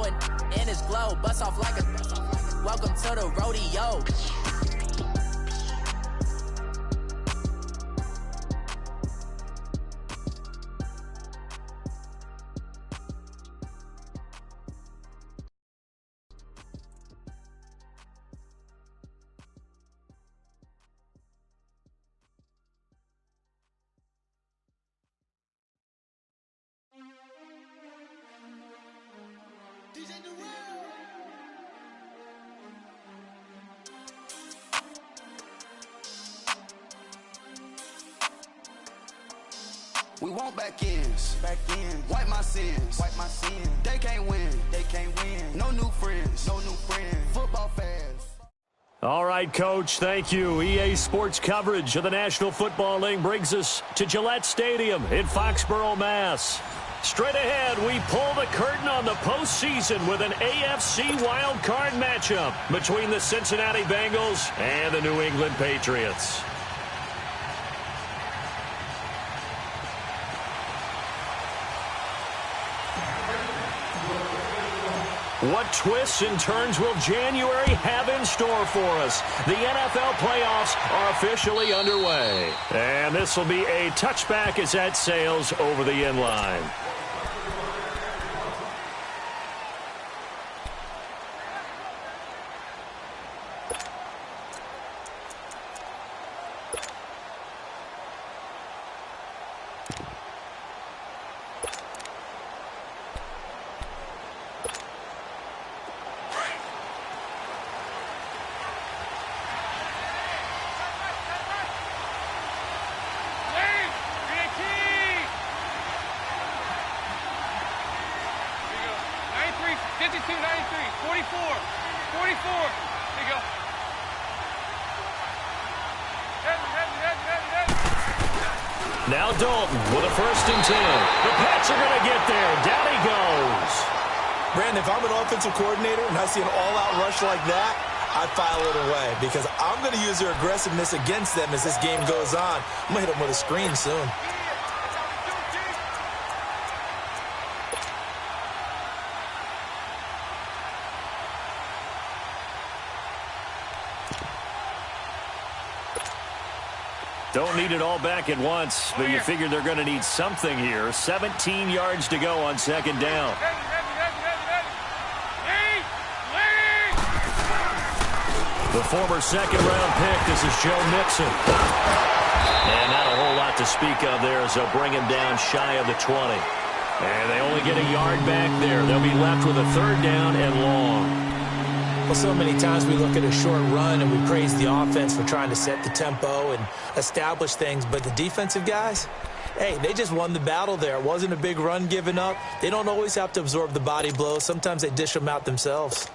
glowing in his glow. Bust off like a welcome to the rodeo. We want back ends. Wipe my sins. They can't win. No new friends. Football fans. All right, Coach, thank you. EA Sports coverage of the National Football League brings us to Gillette Stadium in Foxborough, Mass. Straight ahead, we pull the curtain on the postseason with an AFC wild card matchup between the Cincinnati Bengals and the New England Patriots. What twists and turns will January have in store for us? The NFL playoffs are officially underway. And this will be a touchback as that sails over the end line. Now Dalton with a 1st and 10. The Pats are going to get there. Down he goes. Brandon, if I'm an offensive coordinator and I see an all-out rush like that, I file it away because I'm going to use their aggressiveness against them as this game goes on. I'm going to hit them with a screen soon. Don't need it all back at once, but you figure they're going to need something here. 17 yards to go on 2nd down. The former 2nd-round pick, this is Joe Mixon. And not a whole lot to speak of there as they'll bring him down shy of the 20. And they only get a yard back there. They'll be left with a 3rd down and long. Well, so many times we look at a short run and we praise the offense for trying to set the tempo and establish things, but the defensive guys, hey, they just won the battle there. It wasn't a big run given up. They don't always have to absorb the body blows. Sometimes they dish them out themselves.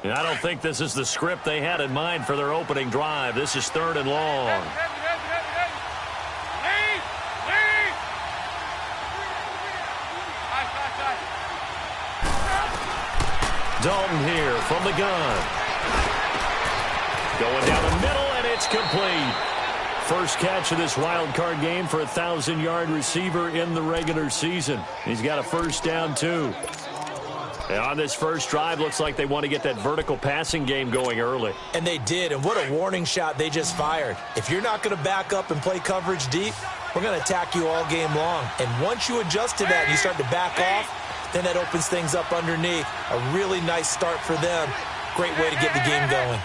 And I don't think this is the script they had in mind for their opening drive. This is 3rd and long. Dalton here from the gun. Going down the middle, and it's complete. First catch of this wild card game for a 1,000-yard receiver in the regular season. He's got a 1st down, too. And on this first drive, looks like they want to get that vertical passing game going early. And they did, and what a warning shot they just fired. If you're not going to back up and play coverage deep, we're going to attack you all game long. And once you adjust to that and you start to back off, then that opens things up underneath. A really nice start for them. Great way to get the game going.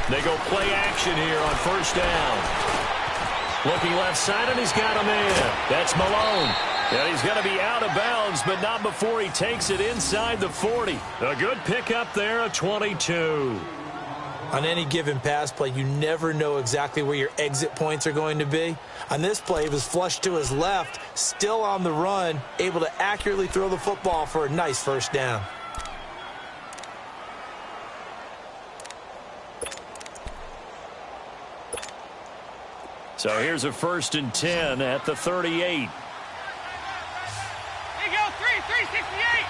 They go play action here on 1st down. Looking left side, and he's got a man. That's Malone. And he's going to be out of bounds, but not before he takes it inside the 40. A good pickup there, a 22. On any given pass play, you never know exactly where your exit points are going to be. On this play, he was flushed to his left, still on the run, able to accurately throw the football for a nice 1st down. So here's a 1st and 10 at the 38. There you go, 368.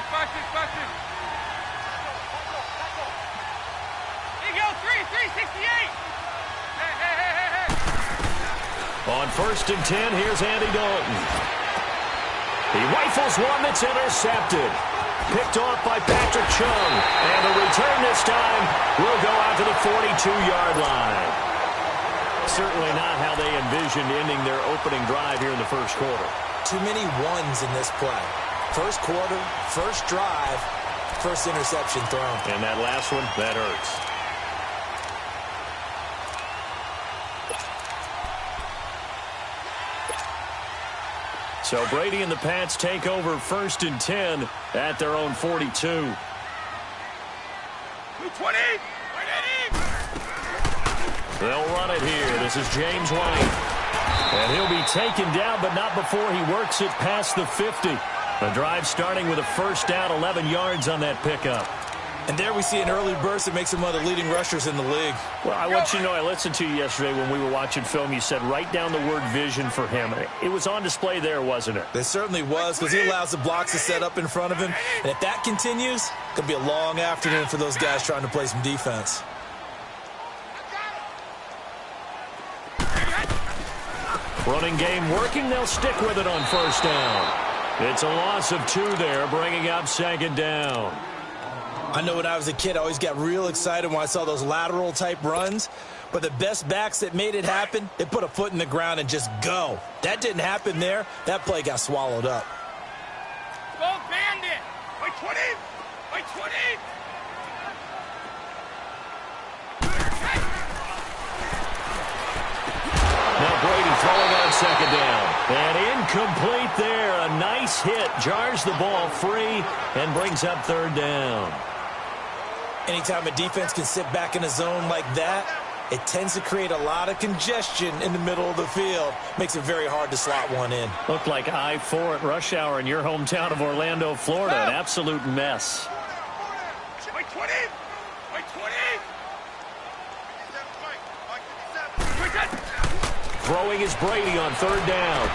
5-6. There you go, 366. 368. On 1st and 10, here's Andy Dalton. He rifles one that's intercepted. Picked off by Patrick Chung. And the return this time will go out to the 42-yard line. Certainly not how they envisioned ending their opening drive here in the first quarter. Too many ones in this play. First quarter, first drive, first interception thrown. And that last one, that hurts. So Brady and the Pats take over 1st and 10 at their own 42. 220. They'll run it here. This is James White. And he'll be taken down, but not before he works it past the 50. The drive starting with a first down, 11 yards on that pickup. And there we see an early burst that makes him one of the leading rushers in the league. Well, I want you to know, I listened to you yesterday when we were watching film. You said write down the word vision for him. It was on display there, wasn't it? It certainly was, because he allows the blocks to set up in front of him. And if that continues, it's going to be a long afternoon for those guys trying to play some defense. Running game working. They'll stick with it on first down. It's a loss of 2 there, bringing up 2nd down. I know when I was a kid, I always got real excited when I saw those lateral-type runs. But the best backs that made it happen, they put a foot in the ground and just go. That didn't happen there. That play got swallowed up. Go bandit. By 20. By 20. Now Brady throwing on 2nd down. And incomplete there. A nice hit. Jars the ball free and brings up 3rd down. Anytime a defense can sit back in a zone like that, it tends to create a lot of congestion in the middle of the field. Makes it very hard to slot one in. Looked like I-4 at rush hour in your hometown of Orlando, Florida. An absolute mess. By 20. By 20. Throwing is Brady on 3rd down.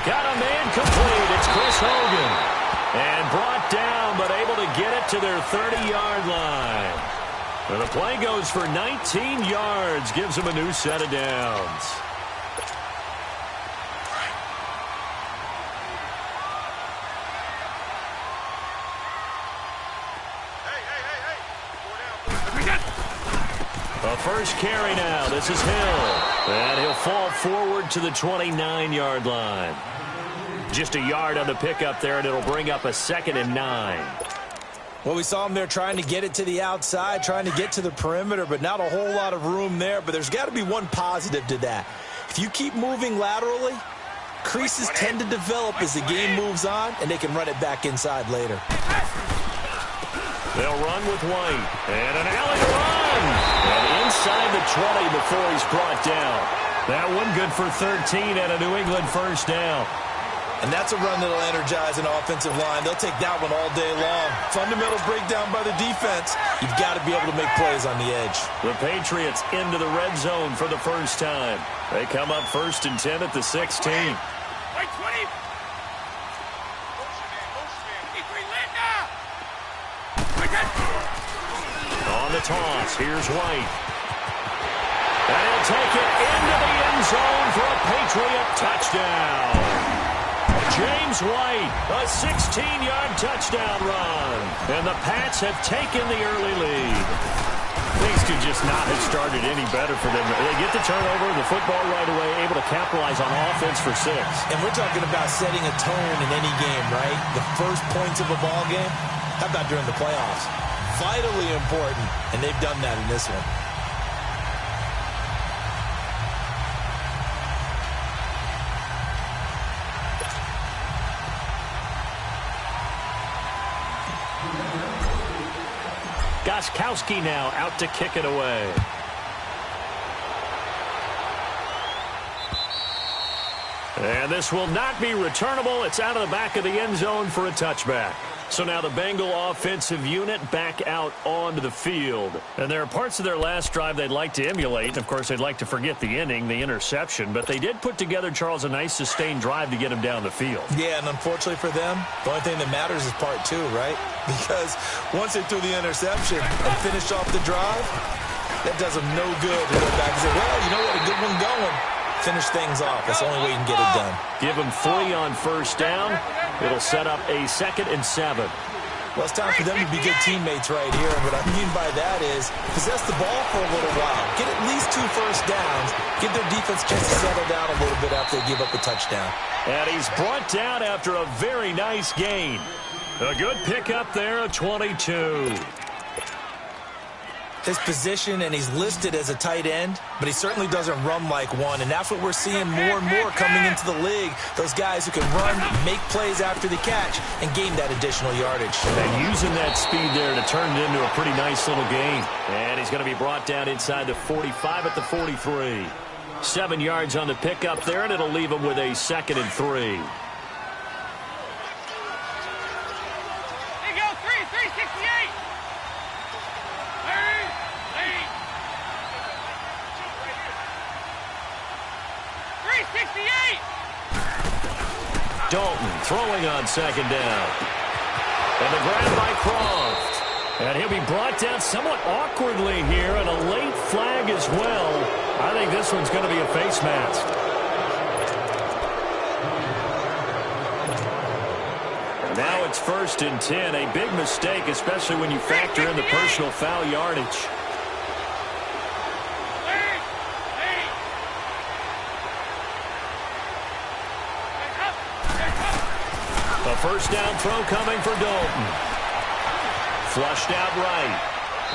Got a man complete. It's Chris Hogan. And brought down, but able to get it to their 30-yard line. And the play goes for 19 yards. Gives them a new set of downs. A first carry now. This is Hill. And he'll fall forward to the 29-yard line. Just a yard on the pickup there, and it'll bring up a 2nd and 9. Well, we saw him there trying to get it to the outside, trying to get to the perimeter, but not a whole lot of room there. But there's got to be one positive to that. If you keep moving laterally, creases tend to develop as the game moves on, and they can run it back inside later. They'll run with White. And an alley run. And inside the 20 before he's brought down. That one good for 13 and a New England first down. And that's a run that'll energize an offensive line. They'll take that one all day long. Fundamental breakdown by the defense. You've got to be able to make plays on the edge. The Patriots into the red zone for the first time. They come up 1st and 10 at the 16. By 20. On the toss, here's White. And he'll take it into the end zone for a Patriot touchdown. James White, a 16-yard touchdown run. And the Pats have taken the early lead. Things could just not have started any better for them. They get the turnover, the football right away, able to capitalize on offense for 6. And we're talking about setting a tone in any game, right? The first points of a ball game. How about during the playoffs? Vitally important, and they've done that in this one. Gostkowski now out to kick it away. And this will not be returnable. It's out of the back of the end zone for a touchback. So now the Bengal offensive unit back out onto the field. And there are parts of their last drive they'd like to emulate. Of course, they'd like to forget the inning, the interception. But they did put together, Charles, a nice sustained drive to get him down the field. Yeah, and unfortunately for them, the only thing that matters is part 2, right? Because once they threw the interception and finished off the drive, That does him no good to go back and say, well, you know what, a good one going. Finish things off. That's the only way you can get it done. Give him 3 on first down. It'll set up a 2nd and 7. Well, it's time for them to be good teammates right here. And what I mean by that is possess the ball for a little while. Get at least 2 first downs. Give their defense a chance to settle down a little bit after they give up a touchdown. And he's brought down after a very nice gain. A good pickup there of 22. His position, and he's listed as a tight end, but he certainly doesn't run like one, and that's what we're seeing more and more coming into the league. Those guys who can run, make plays after the catch, and gain that additional yardage. And using that speed there to turn it into a pretty nice little gain. And he's going to be brought down inside the 45 at the 43. 7 yards on the pickup there, and it'll leave him with a 2nd and 3. 368. Dalton throwing on 2nd down. And the grab by Croft. And he'll be brought down somewhat awkwardly here, and a late flag as well. I think this one's going to be a face mask. And now it's 1st and 10. A big mistake, especially when you factor in the personal foul yardage. A first down throw coming for Dalton. Flushed out right.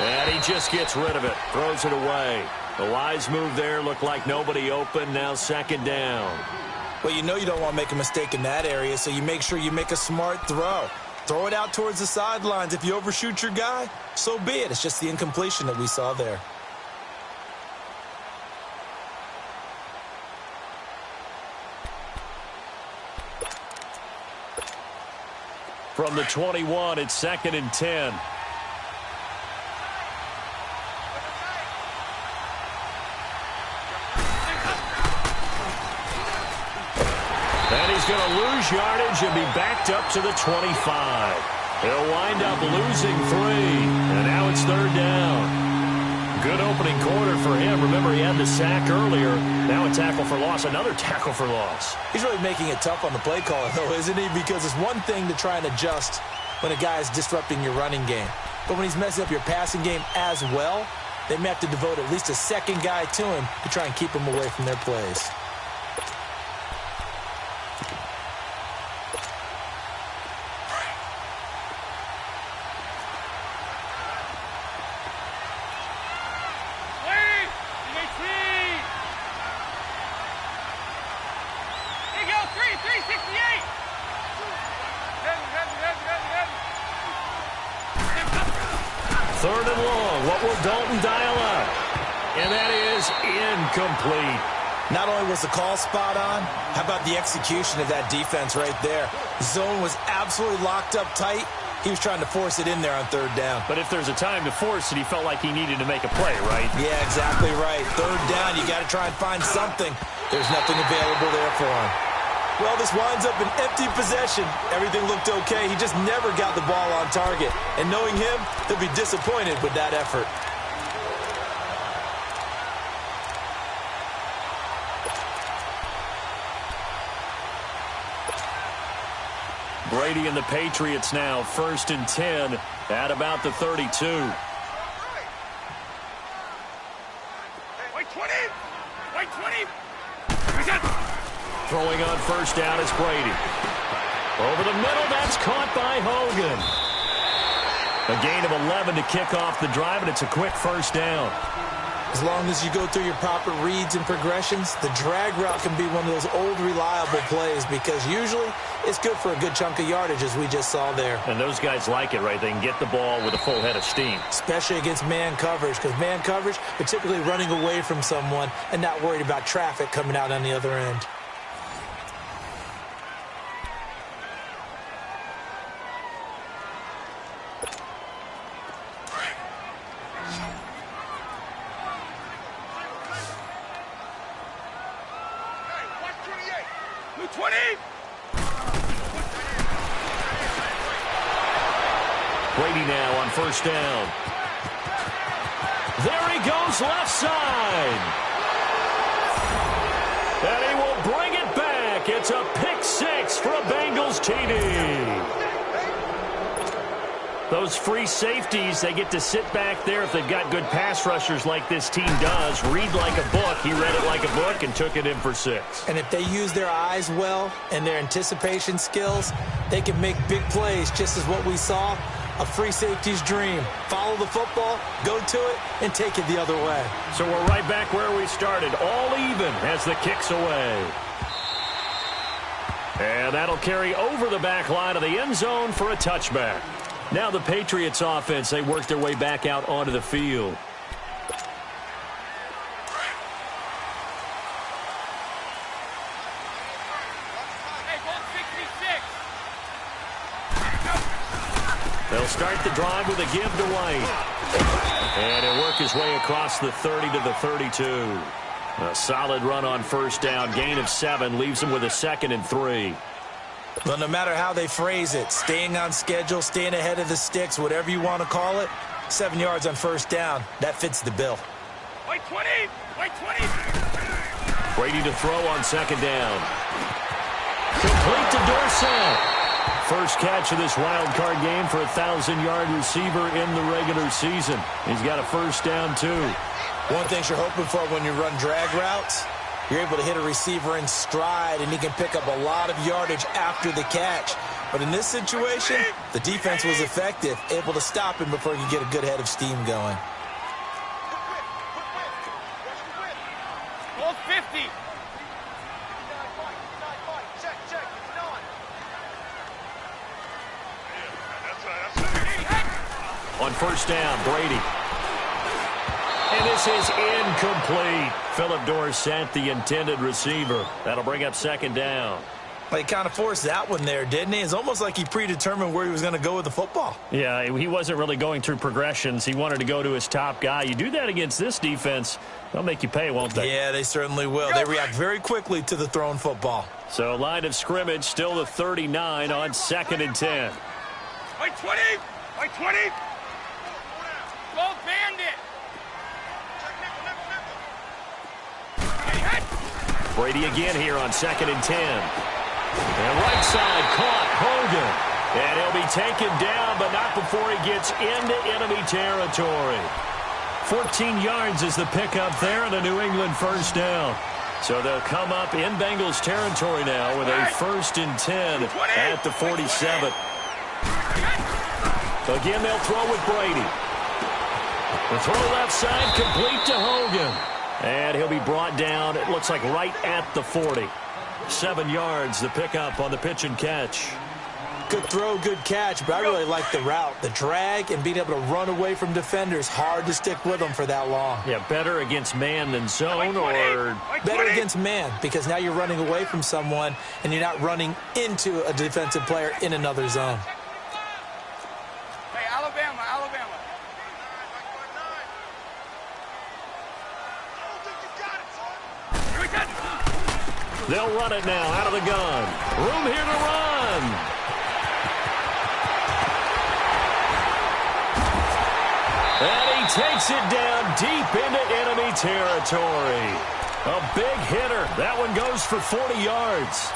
And he just gets rid of it. Throws it away. The wise move there. Looked like nobody open. Now 2nd down. Well, you know you don't want to make a mistake in that area, so you make sure you make a smart throw. Throw it out towards the sidelines. If you overshoot your guy, so be it. It's just the incompletion that we saw there. From the 21, it's 2nd and 10. And he's going to lose yardage and be backed up to the 25. He'll wind up losing 3. And now it's 3rd down. Good opening quarter for him. Remember, he had the sack earlier. Now a tackle for loss. Another tackle for loss. He's really making it tough on the play caller, though, isn't he? Because it's one thing to try and adjust when a guy is disrupting your running game. But when he's messing up your passing game as well, they may have to devote at least a second guy to him to try and keep him away from their plays. Third and long. What will Dalton dial up? And that is incomplete. Not only was the call spot on, how about the execution of that defense right there? Zone was absolutely locked up tight. He was trying to force it in there on 3rd down. But if there's a time to force it, he felt like he needed to make a play, right? Yeah, exactly right. 3rd down, you got to try and find something. There's nothing available there for him. Well, this winds up an empty possession. Everything looked okay. He just never got the ball on target. And knowing him, he'll be disappointed with that effort. Brady and the Patriots now 1st and 10 at about the 32. Wait 20. Wait 20. Throwing on 1st down is Brady. Over the middle, that's caught by Hogan. A gain of 11 to kick off the drive, and it's a quick 1st down. As long as you go through your proper reads and progressions, the drag route can be one of those old reliable plays because usually it's good for a good chunk of yardage, as we just saw there. And those guys like it, right? They can get the ball with a full head of steam. Especially against man coverage, because man coverage, particularly running away from someone and not worried about traffic coming out on the other end. Brady now on 1st down. There he goes goes left side. And he will bring it back. It's a pick six for a Bengals TD. Those free safeties, they get to sit back there if they've got good pass rushers like this team does. Read like a book. He read it like a book and took it in for 6. And if they use their eyes well and their anticipation skills, they can make big plays, just as what we saw. A free safety's dream. Follow the football, go to it, and take it the other way. So we're right back where we started, all even as the kick's away. And that'll carry over the back line of the end zone for a touchback. Now the Patriots offense, they work their way back out onto the field. They'll start the drive with a give to White. And he'll work his way across the 30 to the 32. A solid run on first down. Gain of 7 leaves him with a 2nd and 3. Well, no matter how they phrase it, staying on schedule, staying ahead of the sticks, whatever you want to call it, 7 yards on first down, that fits the bill. White 20! White 20! Brady to throw on 2nd down. Complete to Dorsett. First catch of this wild card game for a 1,000-yard receiver in the regular season. He's got a first down, too. One thing you're hoping for when you run drag routes, you're able to hit a receiver in stride, and he can pick up a lot of yardage after the catch. But in this situation, the defense was effective, able to stop him before he could get a good head of steam going. Hold 50! On first down, Brady. And this is incomplete. Philip Dorsett, the intended receiver. That'll bring up 2nd down. Well, he kind of forced that one there, didn't he? It's almost like he predetermined where he was going to go with the football. Yeah, he wasn't really going through progressions. He wanted to go to his top guy. You do that against this defense, they'll make you pay, won't they? Yeah, they certainly will. They react very quickly to the thrown football. So line of scrimmage, still the 39 on 2nd and 10. White 20! White 20! Go bandit! Brady again here on 2nd and 10. And right side caught Hogan. And he'll be taken down, but not before he gets into enemy territory. 14 yards is the pickup there and a New England first down. So they'll come up in Bengals territory now with a 1st and 10 at the 47. Again, they'll throw with Brady. The throw left side, complete to Hogan. And he'll be brought down, it looks like right at the 40. 7 yards, the pickup on the pitch and catch. Good throw, good catch, but I really like the route. The drag and being able to run away from defenders, hard to stick with them for that long. Yeah, better against man than zone, or... Better against man, because now you're running away from someone and you're not running into a defensive player in another zone. Hey, Alabama, Alabama. They'll run it now out of the gun. Room here to run. And he takes it down deep into enemy territory. A big hitter. That one goes for 40 yards.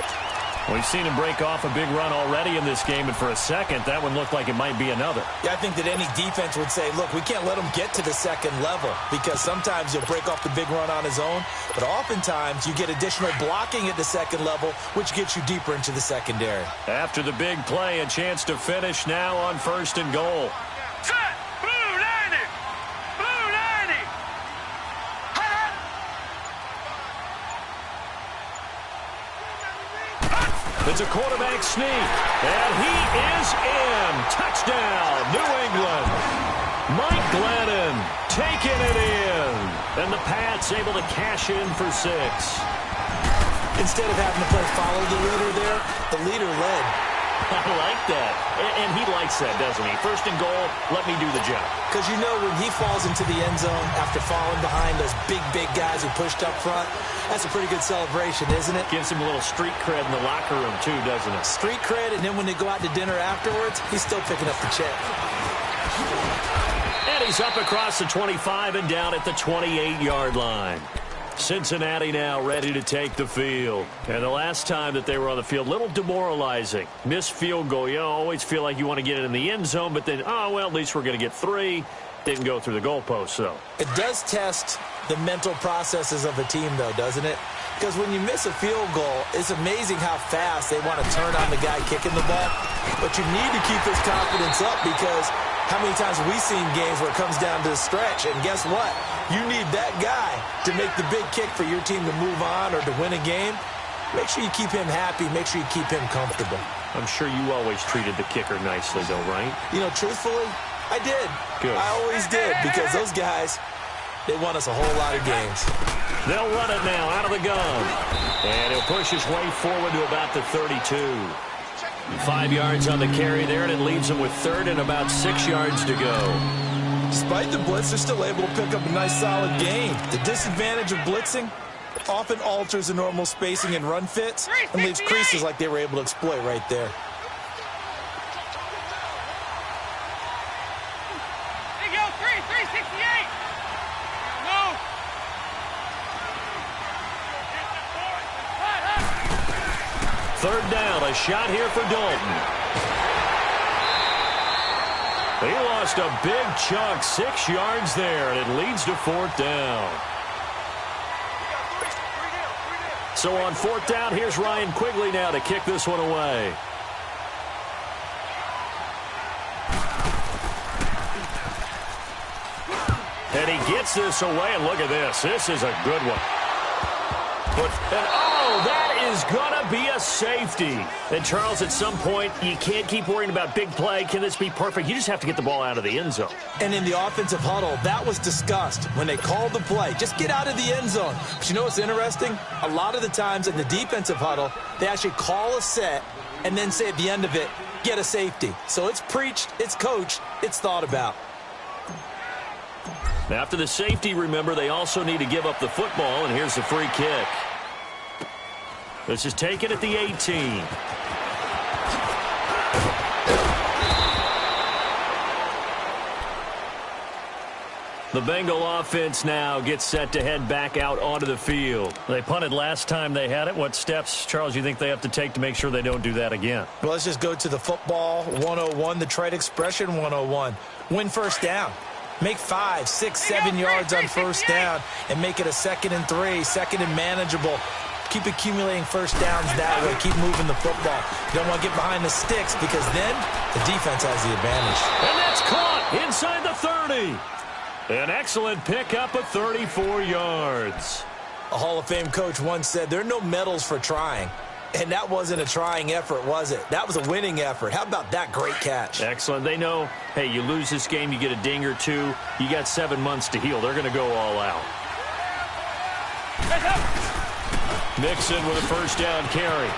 We've seen him break off a big run already in this game, and for a second, that one looked like it might be another. Yeah, I think that any defense would say, look, we can't let him get to the second level, because sometimes he'll break off the big run on his own, but oftentimes you get additional blocking at the second level, which gets you deeper into the secondary. After the big play, a chance to finish now on 1st and goal. Set! Blue 90! Blue 90! It's a quarterback sneak, and he is in. Touchdown, New England. Mike Glennon taking it in, and the Pats able to cash in for 6. Instead of having to play follow the leader there, the leader led. I like that. And he likes that, doesn't he? 1st and goal, let me do the job. Because you know when he falls into the end zone after falling behind those big guys who pushed up front, that's a pretty good celebration, isn't it? Gives him a little street cred in the locker room, too, doesn't it? Street cred, and then when they go out to dinner afterwards, he's still picking up the check. And he's up across the 25 and down at the 28-yard line. Cincinnati now ready to take the field. And the last time that they were on the field, a little demoralizing. Missed field goal. You always feel like you want to get it in the end zone, but then, oh, well, at least we're going to get 3. Didn't go through the goalpost, though. It does test the mental processes of a team, though, doesn't it? Because when you miss a field goal, it's amazing how fast they want to turn on the guy kicking the ball. But you need to keep his confidence up, because how many times have we seen games where it comes down to the stretch? And guess what? You need that guy to make the big kick for your team to move on or to win a game. Make sure you keep him happy. Make sure you keep him comfortable. I'm sure you always treated the kicker nicely, though, right? You know, truthfully, I did. Good. I always did, because those guys, they won us a whole lot of games. They'll run it now out of the gun. And he'll push his way forward to about the 32. 5 yards on the carry there, and it leaves him with 3rd and about 6 yards to go. Despite the blitz, they're still able to pick up a nice, solid gain. The disadvantage of blitzing often alters the normal spacing and run fits and leaves creases like they were able to exploit right there. There you go, 368. Move. Third down, a shot here for Dalton. He lost a big chunk, 6 yards there, and it leads to 4th down. So on 4th down, here's Ryan Quigley now to kick this one away. And he gets this away, and look at this. This is a good one. That is going to be a safety. And, Charles, at some point, you can't keep worrying about big play. Can this be perfect? You just have to get the ball out of the end zone. And in the offensive huddle, that was discussed when they called the play. Just get out of the end zone. But you know what's interesting? A lot of the times in the defensive huddle, they actually call a set and then say at the end of it, get a safety. So it's preached, it's coached, it's thought about. After the safety, remember, they also need to give up the football, and here's the free kick. This is taken at the 18. The Bengal offense now gets set to head back out onto the field. They punted last time they had it. What steps, Charles, you think they have to take to make sure they don't do that again? Well, let's just go to the football 101, the trade expression 101. Win first down. Make 5, 6, 7 yards on first down and make it a 2nd and 3, 2nd and manageable. Keep accumulating first downs that way. Keep moving the football. You don't want to get behind the sticks, because then the defense has the advantage. And that's caught inside the 30. An excellent pickup of 34 yards. A Hall of Fame coach once said, there are no medals for trying. And that wasn't a trying effort, was it? That was a winning effort. How about that great catch? Excellent. They know, hey, you lose this game, you get a ding or two. You got 7 months to heal. They're going to go all out. Mixon with a first down carry.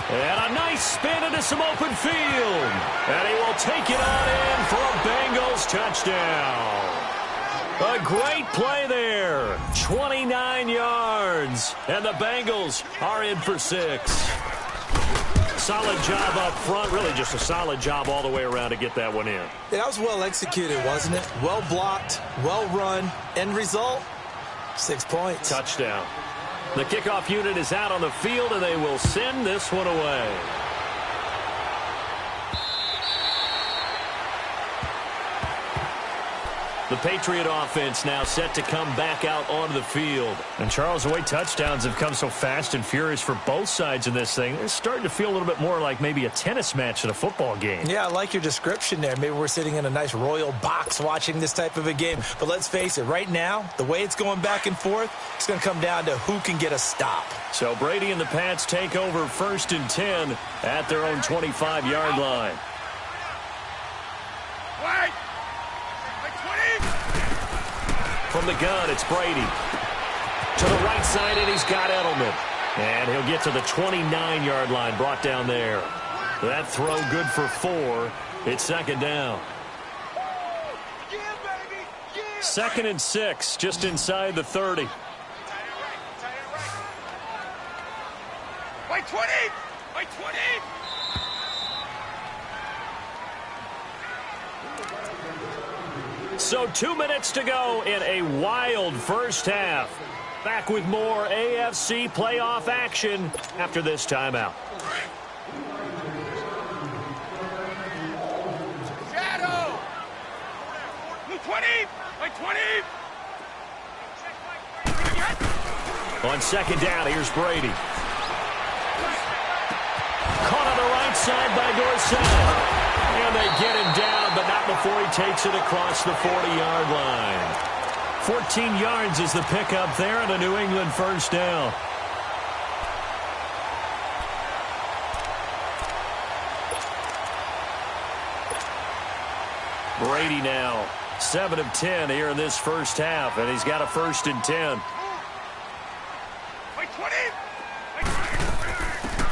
And a nice spin into some open field. And he will take it on in for a Bengals touchdown. A great play there. 29 yards. And the Bengals are in for 6. Solid job up front. Really just a solid job all the way around to get that one in. That was well executed, wasn't it? Well blocked, well run. End result, 6 points. Touchdown. The kickoff unit is out on the field, and they will send this one away. The Patriot offense now set to come back out onto the field. And, Charles, the way touchdowns have come so fast and furious for both sides in this thing, it's starting to feel a little bit more like maybe a tennis match than a football game. Yeah, I like your description there. Maybe we're sitting in a nice royal box watching this type of a game. But let's face it, right now, the way it's going back and forth, it's going to come down to who can get a stop. So Brady and the Pats take over 1st and 10 at their own 25-yard line. Wait. From the gun, it's Brady. To the right side, and he's got Edelman. And he'll get to the 29-yard line, brought down there. That throw good for 4. It's 2nd down. 2nd and 6, just inside the 30. Wait, 20! Wait, 20! So 2 minutes to go in a wild first half. Back with more AFC playoff action after this timeout. Shadow! Blue 20! Like 20! On second down, here's Brady. Caught on the right side by Dorsett. And they get him down, but not before he takes it across the 40-yard line. 14 yards is the pickup there and a New England first down. Brady now 7 of 10 here in this first half, and he's got a 1st and 10.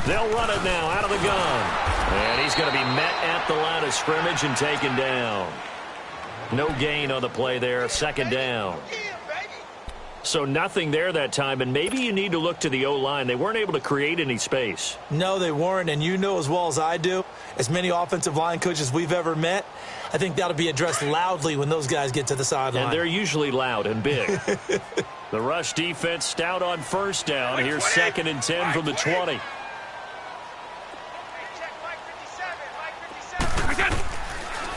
They'll run it now out of the gun. And he's going to be met at the line of scrimmage and taken down. No gain on the play there, 2nd down. So nothing there that time, and maybe you need to look to the O-line. They weren't able to create any space. No, they weren't, and you know as well as I do, as many offensive line coaches we've ever met, I think that'll be addressed loudly when those guys get to the sideline. And they're usually loud and big. The rush defense stout on 1st down. Here's 2nd and 10 from the 20.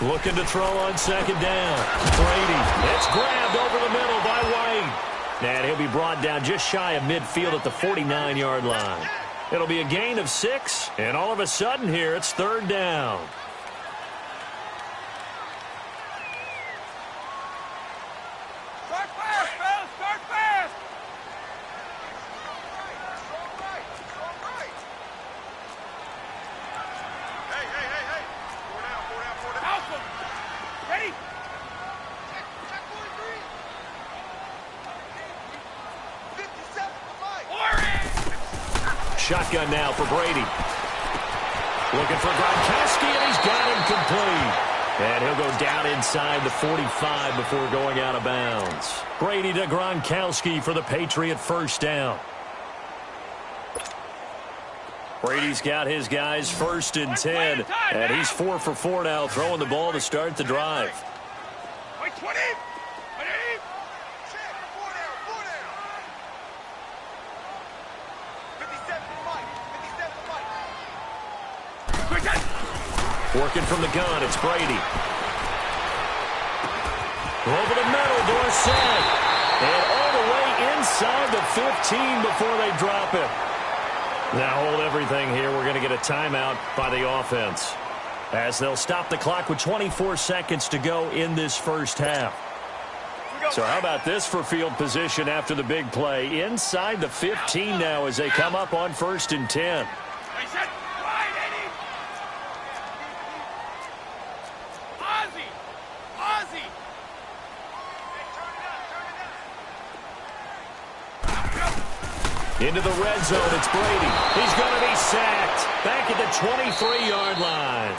Looking to throw on 2nd down. Brady, it's grabbed over the middle by White. And he'll be brought down just shy of midfield at the 49-yard line. It'll be a gain of 6, and all of a sudden here it's 3rd down. Start fast, fellas! Start fast! Hey! 4 down. House them! Ready? Check 43. 57 for Mike. Orange! Shotgun now for Brady. Looking for Gronkowski, and he's got him complete. And he'll go down inside the 45 before going out of bounds. Brady to Gronkowski for the Patriot 1st down. Brady's got his guys 1st and 10, and he's 4 for 4 now, throwing the ball to start the drive. Wait, 20! 20! Check, 4 down. 57 for Mike. 57 for Mike. Quick, Working from the gun, it's Brady. Over the middle, Dorsett. And all the way inside the 15 before they drop it. Now hold everything here. We're going to get a timeout by the offense, as they'll stop the clock with 24 seconds to go in this first half. So how about this for field position after the big play? Inside the 15 now as they come up on 1st and 10. Hey, set. Wide, Eddie. Ozzie. Into the red zone, it's Brady. He's going to be sacked back at the 23-yard line.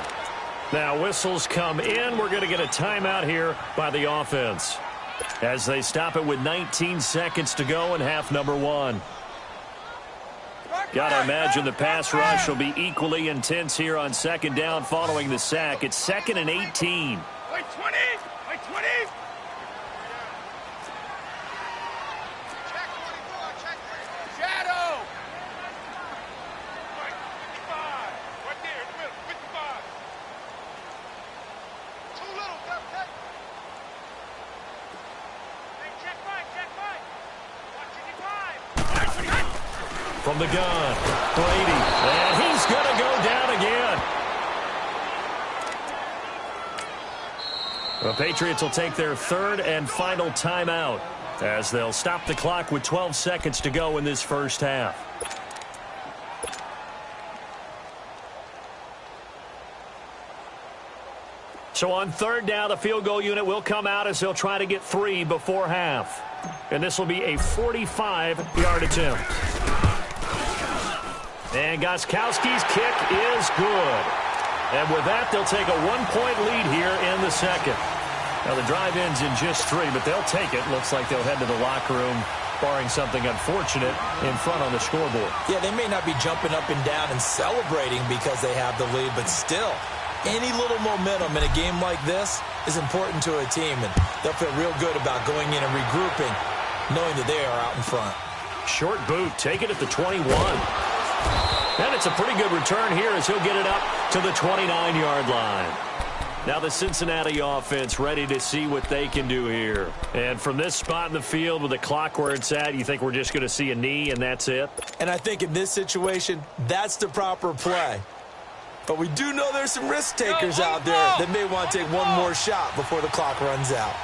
Now whistles come in. We're going to get a timeout here by the offense, as they stop it with 19 seconds to go in half number 1. Got to imagine the pass rush will be equally intense here on 2nd down following the sack. It's 2nd and 18. Wait, 20. Wait, 20. Shadow. 55. Right there in the middle. 55. Too little, check. Hey, check five. Watch 55. From the gun, Brady, and he's going to go down again. The Patriots will take their 3rd and final timeout, as they'll stop the clock with 12 seconds to go in this first half. So on 3rd down, the field goal unit will come out as they'll try to get 3 before half. And this will be a 45-yard attempt. And Gostkowski's kick is good. And with that, they'll take a 1-point lead here in the 2nd. Now, the drive ends in just 3, but they'll take it. Looks like they'll head to the locker room, barring something unfortunate, in front on the scoreboard. Yeah, they may not be jumping up and down and celebrating because they have the lead, but still, any little momentum in a game like this is important to a team, and they'll feel real good about going in and regrouping, knowing that they are out in front. Short boot, take it at the 21. And it's a pretty good return here as he'll get it up to the 29-yard line. Now the Cincinnati offense ready to see what they can do here. And from this spot in the field with the clock where it's at, you think we're just going to see a knee and that's it? And I think in this situation, that's the proper play. But we do know there's some risk takers out there that may want to take one more shot before the clock runs out.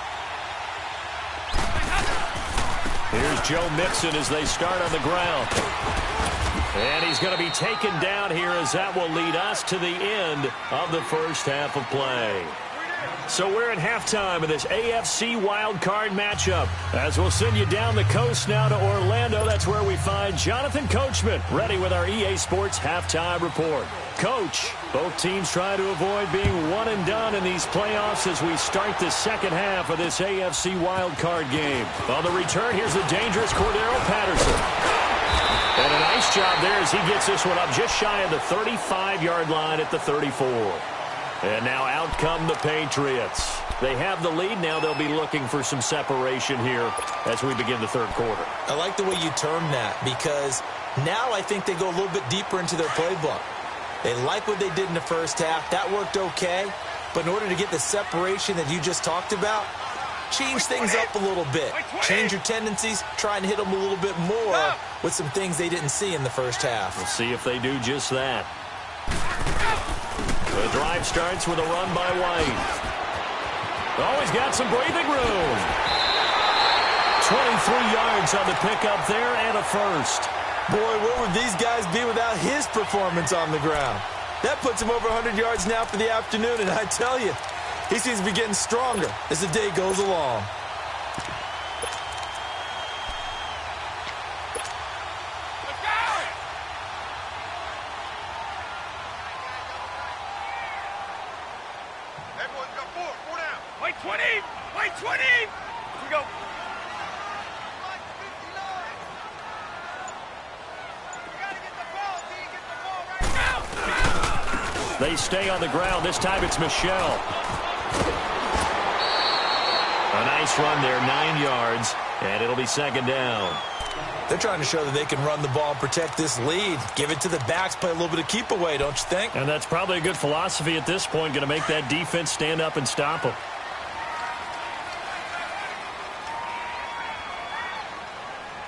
Here's Joe Mixon as they start on the ground. And he's going to be taken down here as that will lead us to the end of the first half of play. So we're at halftime of this AFC wildcard matchup. As we'll send you down the coast now to Orlando, that's where we find Jonathan Coachman ready with our EA Sports halftime report. Coach, both teams try to avoid being one and done in these playoffs as we start the second half of this AFC wildcard game. On the return, here's the dangerous Cordero Patterson. And a nice job there as he gets this one up just shy of the 35-yard line at the 34. And now out come the Patriots. They have the lead. Now they'll be looking for some separation here as we begin the third quarter. I like the way you term that because now I think they go a little bit deeper into their playbook. They like what they did in the first half. That worked okay. But in order to get the separation that you just talked about, change things up a little bit. Change your tendencies. Try and hit them a little bit more with some things they didn't see in the first half. We'll see if they do just that. The drive starts with a run by White. Always got some breathing room. 23 yards on the pickup there and a first. Boy, where would these guys be without his performance on the ground? That puts him over 100 yards now for the afternoon, and I tell you, he seems to be getting stronger as the day goes along. Everyone's got four down. White 20! White 20! Here we go. They stay on the ground. This time it's Michelle. A nice run there, 9 yards, and it'll be second down. They're trying to show that they can run the ball and protect this lead. Give it to the backs, play a little bit of keep away, don't you think? And that's probably a good philosophy at this point, going to make that defense stand up and stop them.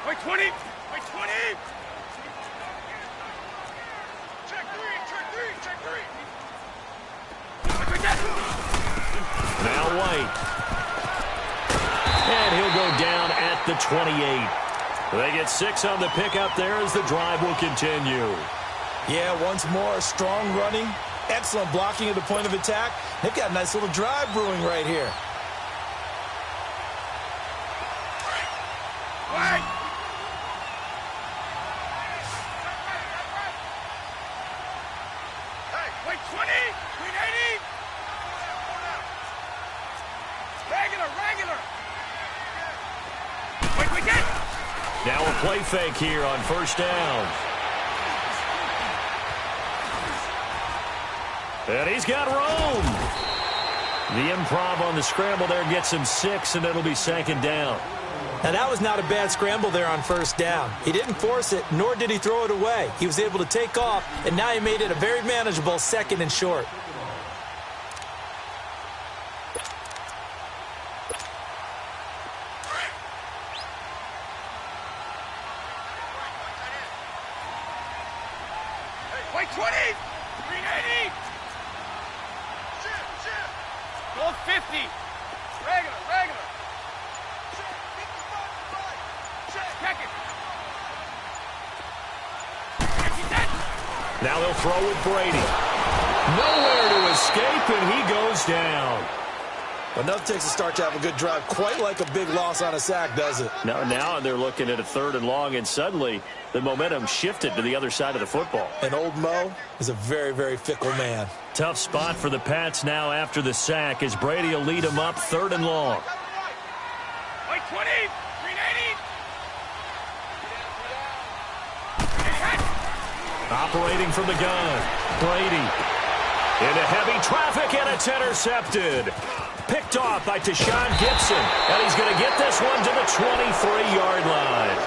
White 20! White 20! Check three! Check three! Check three! Now White. And he'll go down at the 28. They get 6 on the pickup there as the drive will continue. Yeah, once more, strong running, excellent blocking at the point of attack. They've got a nice little drive brewing right here. White! Hey, White 20! Green 80! Regular! White wicket! Now a play fake here on first down. And he's got room. The improv on the scramble there gets him 6, and it'll be second down. Now, that was not a bad scramble there on first down. He didn't force it, nor did he throw it away. He was able to take off, and now he made it a very manageable second and short. White 20! Green 80! Shift! Goal 50! Regular! Check it! Now they'll throw with Brady. Nowhere to escape, and he goes down. Enough takes a start to have a good drive. Quite like a big loss on a sack, does it? Now they're looking at a 3rd and long, and suddenly the momentum shifted to the other side of the football. And old Mo is a very, very fickle man. Tough spot for the Pats now after the sack as Brady will lead them up 3rd and long. White 20! Green 80! Operating from the gun, Brady into heavy traffic, and it's intercepted. Picked off by Deshaun Gibson. And he's going to get this one to the 23-yard line.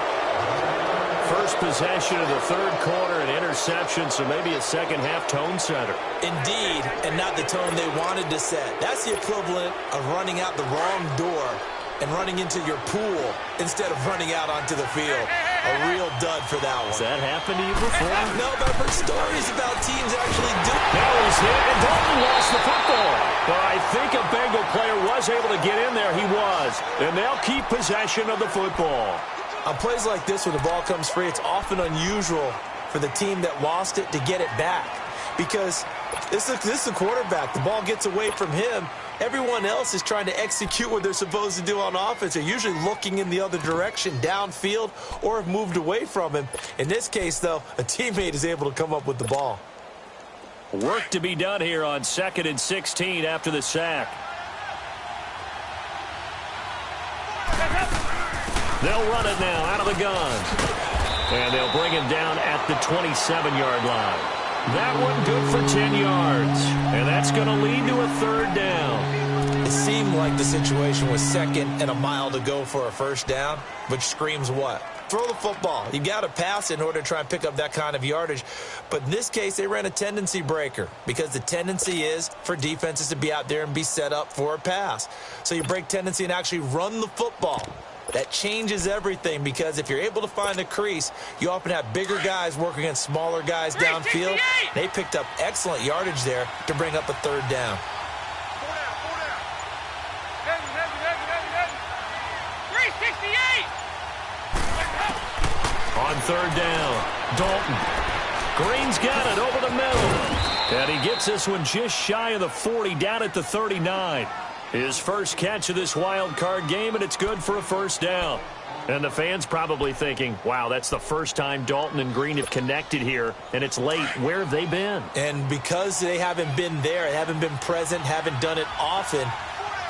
First possession of the third quarter, an interception, so maybe a second-half tone setter. Indeed, and not the tone they wanted to set. That's the equivalent of running out the wrong door and running into your pool instead of running out onto the field. A real dud for that one. Has that happened to you before? No, but I've heard stories about teams actually do. Now he's hit, and Dalton lost the football. But I think a Bengal player was able to get in there. He was. And they'll keep possession of the football. On plays like this, when the ball comes free, it's often unusual for the team that lost it to get it back. Because this is the quarterback. The ball gets away from him. Everyone else is trying to execute what they're supposed to do on offense. They're usually looking in the other direction, downfield, or have moved away from him. In this case, though, a teammate is able to come up with the ball. Work to be done here on 2nd and 16 after the sack. They'll run it now out of the gun. And they'll bring him down at the 27-yard line. That one good for 10 yards. And that's going to lead to a third down. It seemed like the situation was 2nd and a mile to go for a first down, which screams what? Throw the football. You got to pass in order to try and pick up that kind of yardage. But in this case, they ran a tendency breaker because the tendency is for defenses to be out there and be set up for a pass. So you break tendency and actually run the football. That changes everything because if you're able to find the crease, you often have bigger guys working against smaller guys downfield. They picked up excellent yardage there to bring up a third down. On third down, Dalton. Green's got it over the middle. And he gets this one just shy of the 40, down at the 39. His first catch of this wild card game, and it's good for a first down. And the fans probably thinking, wow, that's the first time Dalton and Green have connected here, and it's late. Where have they been? And because they haven't been there, haven't been present, haven't done it often,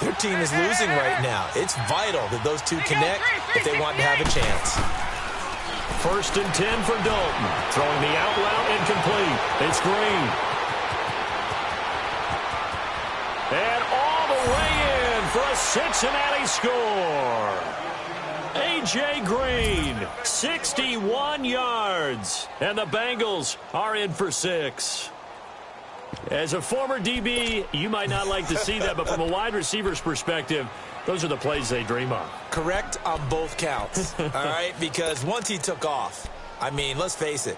their team is losing right now. It's vital that those two connect if they want to have a chance. 1st and 10 for Dalton. Throwing the out route incomplete. It's Green. And all the way in for a Cincinnati score. A.J. Green, 61 yards. And the Bengals are in for 6. As a former DB, you might not like to see that, but from a wide receiver's perspective, those are the plays they dream of. Correct on both counts, all right? Because once he took off, I mean, let's face it,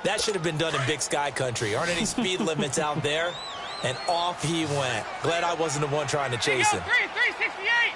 that should have been done in Big Sky country. Aren't any speed limits out there? And off he went. Glad I wasn't the one trying to chase him. 368.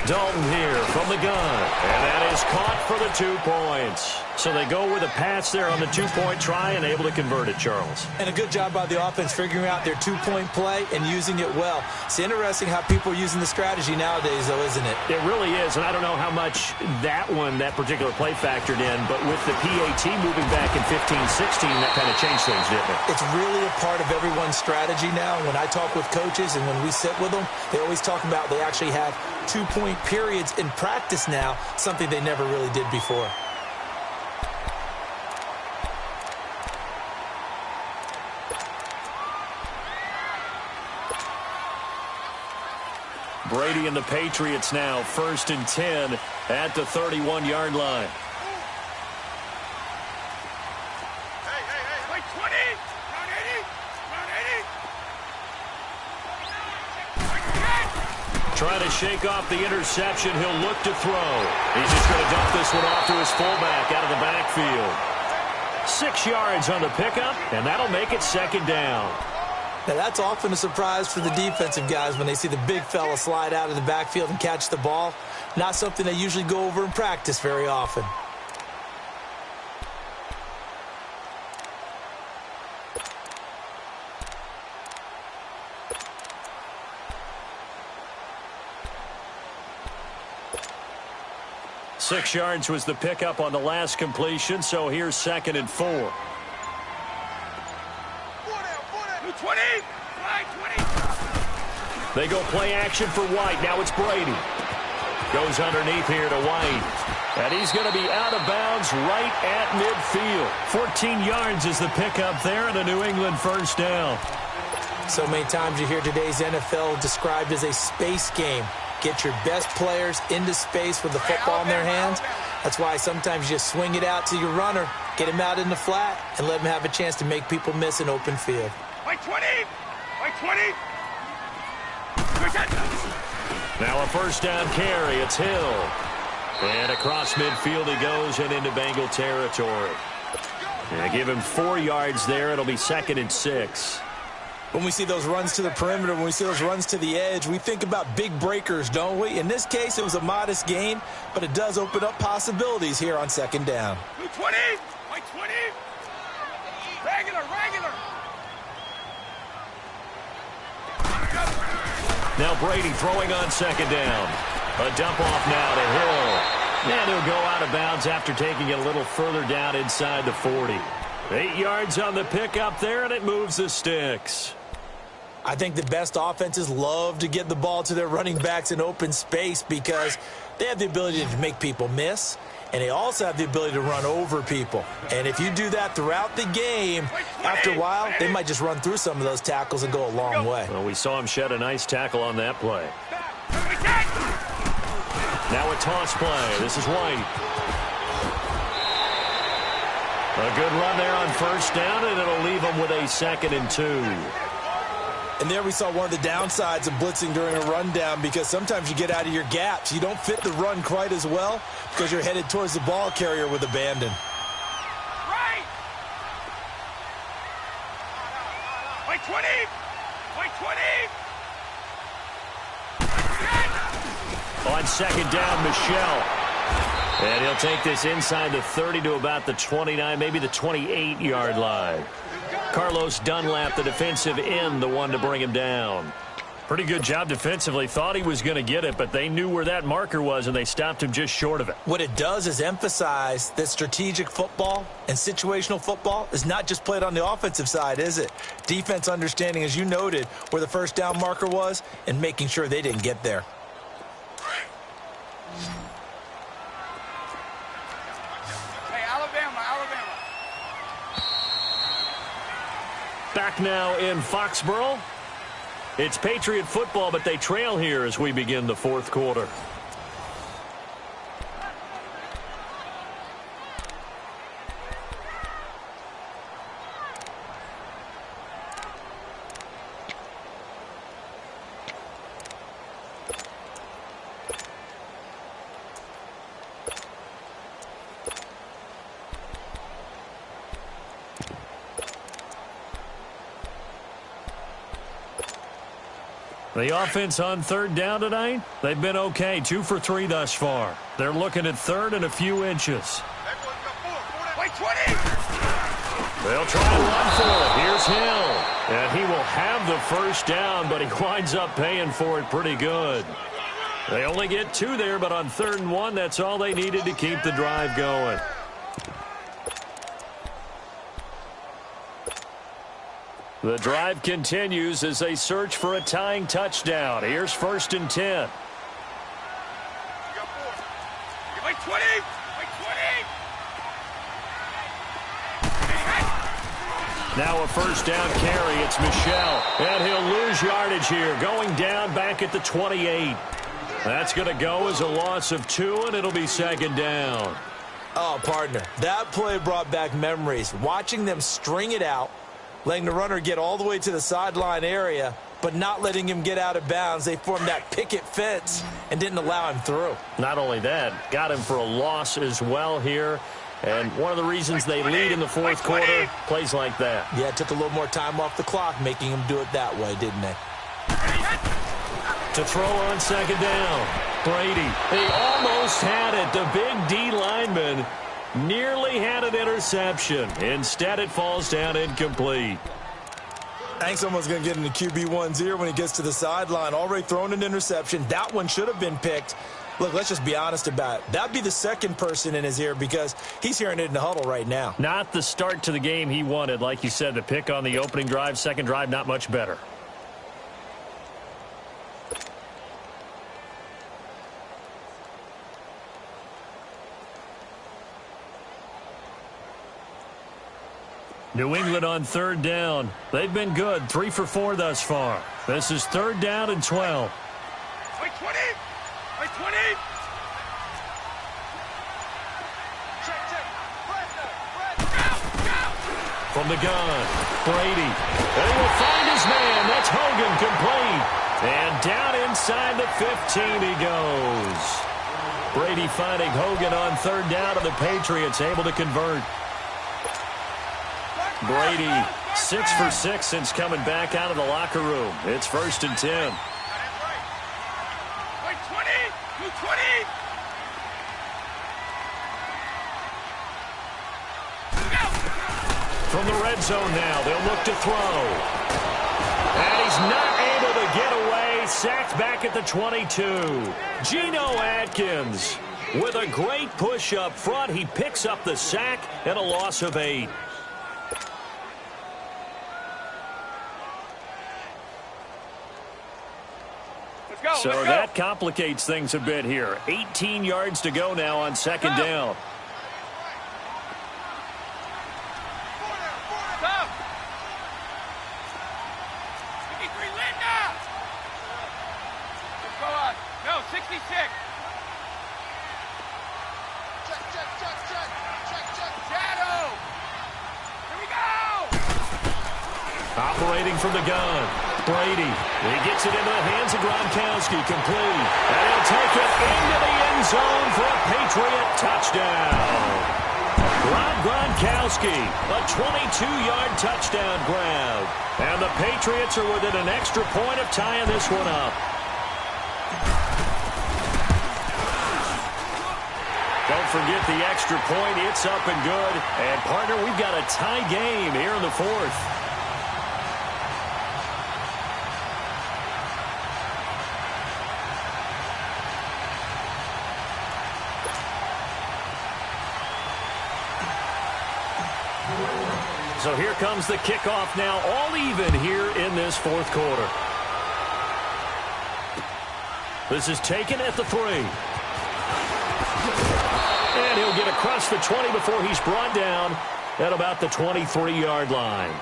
Dalton here from the gun. And that is caught for the 2 points. So they go with a pass there on the 2-point try and able to convert it, Charles. And a good job by the offense figuring out their 2-point play and using it well. It's interesting how people are using the strategy nowadays, though, isn't it? It really is, and I don't know how much that particular play factored in, but with the PAT moving back in 15-16, that kind of changed things, didn't it? It's really a part of everyone's strategy now. When I talk with coaches and when we sit with them, they always talk about they actually have 2-point periods in practice now, something they never really did before. Brady and the Patriots now 1st and 10 at the 31-yard line. Wait, 20. Round 80. Trying to shake off the interception. He'll look to throw. He's just going to dump this one off to his fullback out of the backfield. 6 yards on the pickup, and that'll make it 2nd down. Now, that's often a surprise for the defensive guys when they see the big fella slide out of the backfield and catch the ball. Not something they usually go over in practice very often. Six yards was the pickup on the last completion, so here's 2nd and 4. 20. They go play action for White. Now it's Brady. Goes underneath here to White. And he's going to be out of bounds right at midfield. 14 yards is the pickup there and a New England first down. So many times you hear today's NFL described as a space game. Get your best players into space with the football in their hands. That's why sometimes you just swing it out to your runner, get him out in the flat, and let him have a chance to make people miss an open field. White 20! White 20! Now a first down carry. It's Hill. And across midfield he goes and into Bengal territory. And give him 4 yards there. It'll be 2nd and 6. When we see those runs to the perimeter, when we see those runs to the edge, we think about big breakers, don't we? In this case, it was a modest gain, but it does open up possibilities here on 2nd down. 20! White 20! Regular! Now Brady throwing on 2nd down. A dump off now to Hill. And he'll go out of bounds after taking it a little further down inside the 40. 8 yards on the pickup there, and it moves the sticks. I think the best offenses love to get the ball to their running backs in open space because they have the ability to make people miss, and they also have the ability to run over people. And if you do that throughout the game, after a while, they might just run through some of those tackles and go a long way. Well, we saw him shed a nice tackle on that play. Now a toss play. This is White. A good run there on first down, and it'll leave them with a 2nd and 2. And there we saw one of the downsides of blitzing during a rundown because sometimes you get out of your gaps. You don't fit the run quite as well because you're headed towards the ball carrier with abandon. Right! White 20! White 20! On 2nd down, Michelle. And he'll take this inside the 30 to about the 29, maybe the 28-yard line. Carlos Dunlap, the defensive end, the one to bring him down. Pretty good job defensively. Thought he was going to get it, but they knew where that marker was, and they stopped him just short of it. What it does is emphasize that strategic football and situational football is not just played on the offensive side, is it? Defense understanding, as you noted, where the first down marker was and making sure they didn't get there. Back now in Foxborough. It's Patriot football, but they trail here as we begin the 4th quarter. The offense on 3rd down tonight, they've been okay. 2 for 3 thus far. They're looking at 3rd and a few inches. White 20! They'll try and run for it. Here's Hill. And he will have the first down, but he winds up paying for it pretty good. They only get 2 there, but on 3rd and 1, that's all they needed to keep the drive going. The drive continues as they search for a tying touchdown. Here's 1st and 10. White 20! White 20! Now a first down carry. It's Michelle. And he'll lose yardage here. Going down back at the 28. That's going to go as a loss of 2, and it'll be 2nd down. Oh, partner, that play brought back memories. Watching them string it out, letting the runner get all the way to the sideline area, but not letting him get out of bounds. They formed that picket fence and didn't allow him through. Not only that, got him for a loss as well here. And one of the reasons they lead in the 4th quarter, plays like that. Yeah, it took a little more time off the clock, making him do it that way, didn't they? To throw on 2nd down, Brady. He almost had it. The big D lineman nearly had an interception. Instead, it falls down incomplete. I think someone's going to get into QB1's ear when he gets to the sideline. Already thrown an interception. That one should have been picked. Look, let's just be honest about it. That'd be the second person in his ear because he's hearing it in the huddle right now. Not the start to the game he wanted. Like you said, the pick on the opening drive, second drive, not much better. New England on third down. They've been good, 3 for 4 thus far. This is 3rd down and 12. Wait, 20! Wait, 20! From the gun, Brady. And he will find his man. That's Hogan, complete. And down inside the 15 he goes. Brady finding Hogan on 3rd down, and the Patriots able to convert. Brady, 6 for 6 since coming back out of the locker room. It's 1st and 10. Wait, 20! You 20! From the red zone now, they'll look to throw. And he's not able to get away. Sacked back at the 22. Geno Atkins with a great push up front. He picks up the sack and a loss of 8. Let's go, So let's go. that complicates things a bit here. 18 yards to go now on 2nd down. Stop! 53 Linda! Let's go on. No, 66. Check. Shadow! Here we go! Operating from the gun. Brady. He gets it into the hands of Gronkowski. Complete. And he'll take it into the end zone for a Patriot touchdown. Gronkowski, a 22-yard touchdown grab. And the Patriots are within an extra point of tying this one up. Don't forget the extra point. It's up and good. And, partner, we've got a tie game here in the 4th. So here comes the kickoff now, all even here in this 4th quarter. This is taken at the 3. And he'll get across the 20 before he's brought down at about the 23-yard line.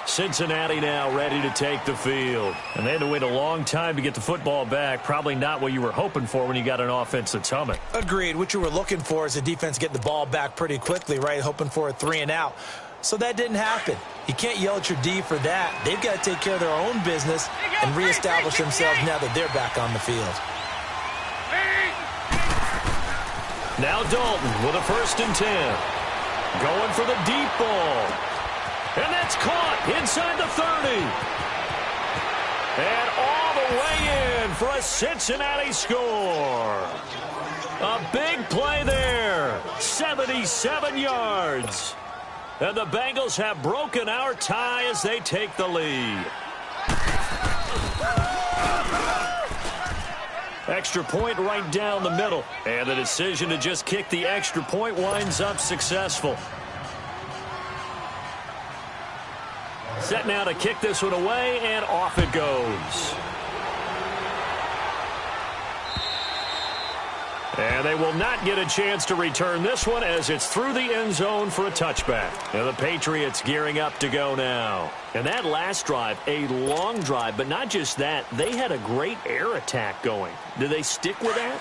Cincinnati now ready to take the field. And they had to wait a long time to get the football back. Probably not what you were hoping for when you got an offense that's humming. Agreed. What you were looking for is the defense getting the ball back pretty quickly, right? Hoping for a 3 and out. So that didn't happen. You can't yell at your D for that. They've got to take care of their own business and reestablish themselves now that they're back on the field. Now Dalton with a 1st and 10. Going for the deep ball. And that's caught inside the 30. And all the way in for a Cincinnati score. A big play there. 77 yards. And the Bengals have broken our tie as they take the lead. Extra point right down the middle. And the decision to just kick the extra point winds up successful. Set now to kick this one away, and off it goes. And they will not get a chance to return this one as it's through the end zone for a touchback. And the Patriots gearing up to go now. And that last drive, a long drive, but not just that. They had a great air attack going. Do they stick with that?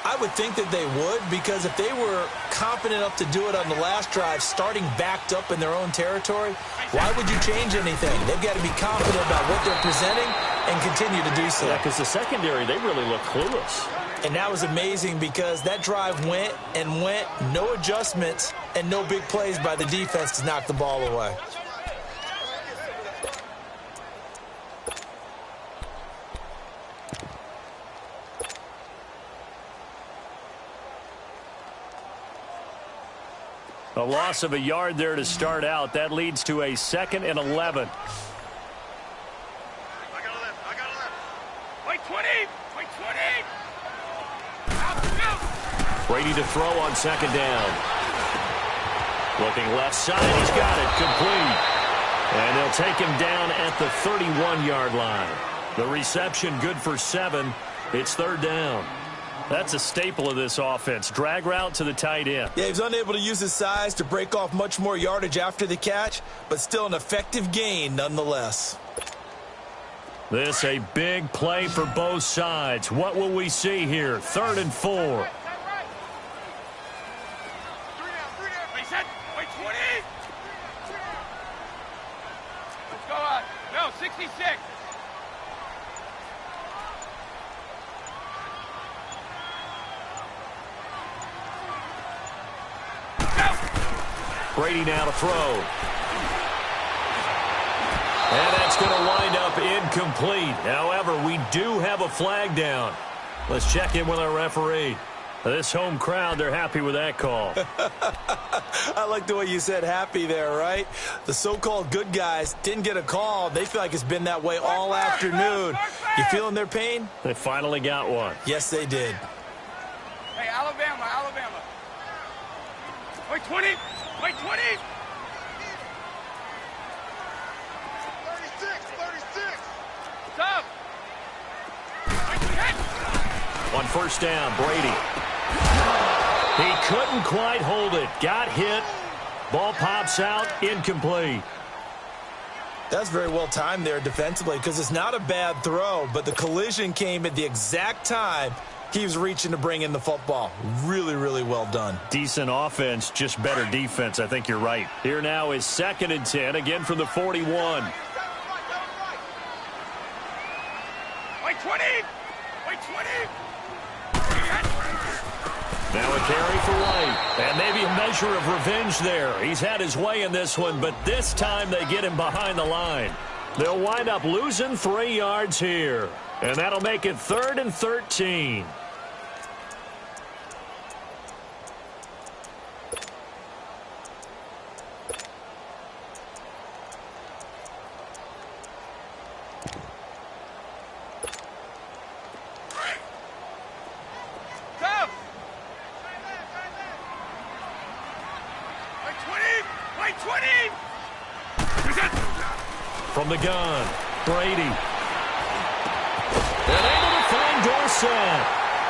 I would think that they would, because if they were confident enough to do it on the last drive, starting backed up in their own territory, why would you change anything? They've got to be confident about what they're presenting and continue to do so. Yeah, because the secondary, they really look clueless. And that was amazing because that drive went and went, no adjustments and no big plays by the defense to knock the ball away. A loss of a yard there to start out. That leads to a 2nd and 11. I got a left. Wait, 20! Wait, 20! Brady to throw on 2nd down. Looking left side, he's got it, complete. And they'll take him down at the 31-yard line. The reception good for 7. It's 3rd down. That's a staple of this offense. Drag route to the tight end. Yeah, he's unable to use his size to break off much more yardage after the catch, but still an effective gain nonetheless. This a big play for both sides. What will we see here? 3rd and 4. Reset. Wait, 20. Let's go out. No, 66. Brady now to throw. And that's going to wind up incomplete. However, we do have a flag down. Let's check in with our referee. This home crowd, they're happy with that call. I like the way you said happy there, right? The so-called good guys didn't get a call. They feel like it's been that way all afternoon. You feeling their pain? They finally got one. Yes, they did. Hey, Alabama. Wait, 20. Wait, 20. 36. Stop. Wait, 10. On 1st down, Brady. He couldn't quite hold it. Got hit. Ball pops out. Incomplete. That's very well timed there defensively because it's not a bad throw, but the collision came at the exact time he was reaching to bring in the football. Really, really well done. Decent offense, just better defense. I think you're right. Here now is 2nd and 10, again from the 41. Wait, 20. Wait, 20. Now a carry for White. And maybe a measure of revenge there. He's had his way in this one, but this time they get him behind the line. They'll wind up losing 3 yards here. And that'll make it 3rd and 13. Stop. Wait, 20. Wait, 20. Reset. From the gun, Brady. And able to find Dorsett.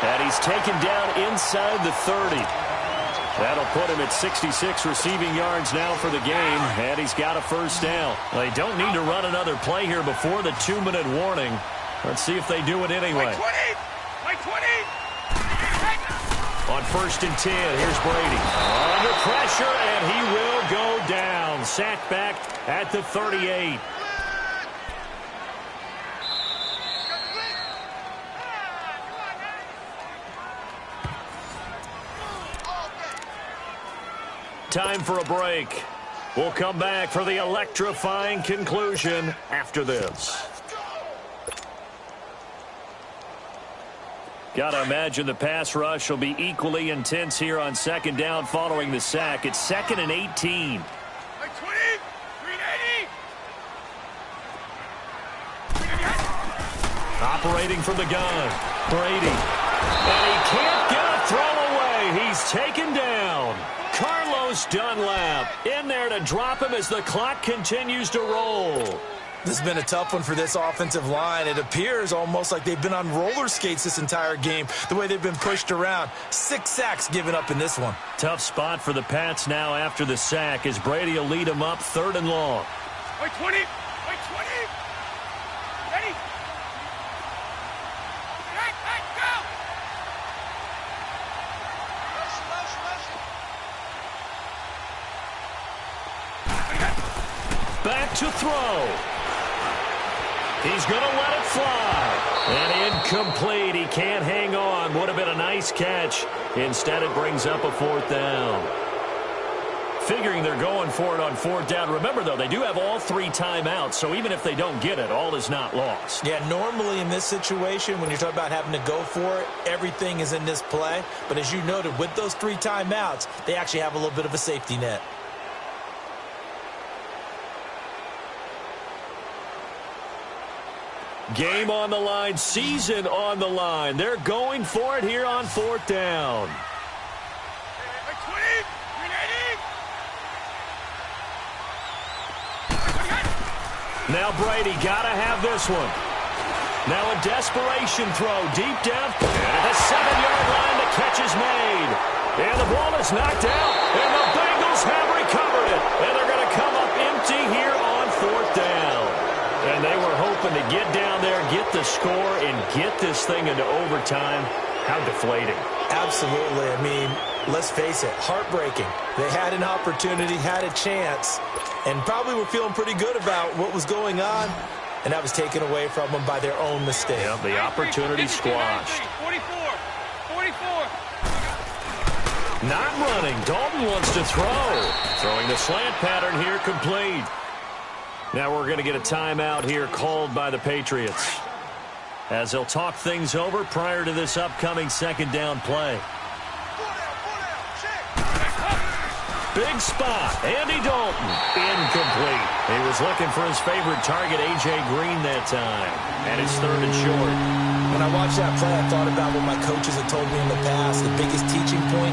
And he's taken down inside the 30. That'll put him at 66 receiving yards now for the game. And he's got a 1st down. They don't need to run another play here before the 2-minute warning. Let's see if they do it anyway. Wait, 20. Wait, 20. On 1st and 10, here's Brady. Under pressure, and he will go down. Sacked back at the 38. Time for a break. We'll come back for the electrifying conclusion after this. Gotta imagine the pass rush will be equally intense here on 2nd down following the sack. It's 2nd and 18. Wait, 20. 380. Operating from the gun, Brady. And he can't get a throw away. He's taken down. Carlos Dunlap in there to drop him as the clock continues to roll. This has been a tough one for this offensive line. It appears almost like they've been on roller skates this entire game, the way they've been pushed around. 6 sacks given up in this one. Tough spot for the Pats now after the sack as Brady will lead them up 3rd and long. Wait, 20. Wait, 20. Ready. Hey, go. Back to throw. He's going to let it fly. And incomplete. He can't hang on. Would have been a nice catch. Instead, it brings up a 4th down. Figuring they're going for it on 4th down. Remember, though, they do have all 3 timeouts, so even if they don't get it, all is not lost. Yeah, normally in this situation, when you're talking about having to go for it, everything is in this play. But as you noted, with those 3 timeouts, they actually have a little bit of a safety net. Game on the line, season on the line. They're going for it here on 4th down. Wait, 20. 380. Now Brady got to have this one. Now a desperation throw deep down. And at the 7-yard line, the catch is made. And the ball is knocked out. And the Bengals have recovered it. And they're going to come up empty here on 4th down. And they were hoping to get down there, get the score, and get this thing into overtime. How deflating. Absolutely. I mean, let's face it, heartbreaking. They had an opportunity, had a chance, and probably were feeling pretty good about what was going on, and that was taken away from them by their own mistake. Yeah, the opportunity squashed. 44. Not running. Dalton wants to throw. Throwing the slant pattern here complete. Now we're going to get a timeout here called by the Patriots, as they'll talk things over prior to this upcoming 2nd down play. Big spot. Andy Dalton. Incomplete. He was looking for his favorite target, A.J. Green, that time. And it's 3rd and short. When I watched that play, I thought about what my coaches had told me in the past. The biggest teaching point,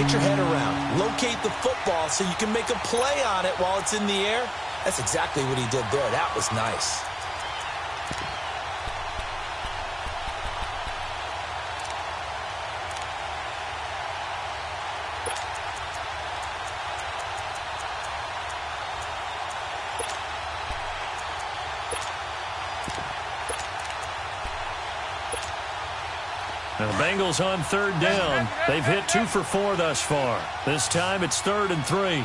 get your head around. Locate the football so you can make a play on it while it's in the air. That's exactly what he did there. That was nice. Now the Bengals on 3rd down. They've hit 2 for 4 thus far. This time it's 3rd and 3.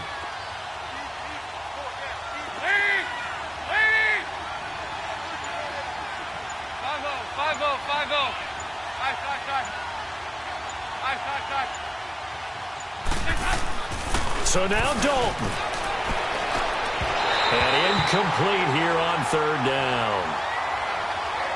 So now Dalton. And incomplete here on 3rd down.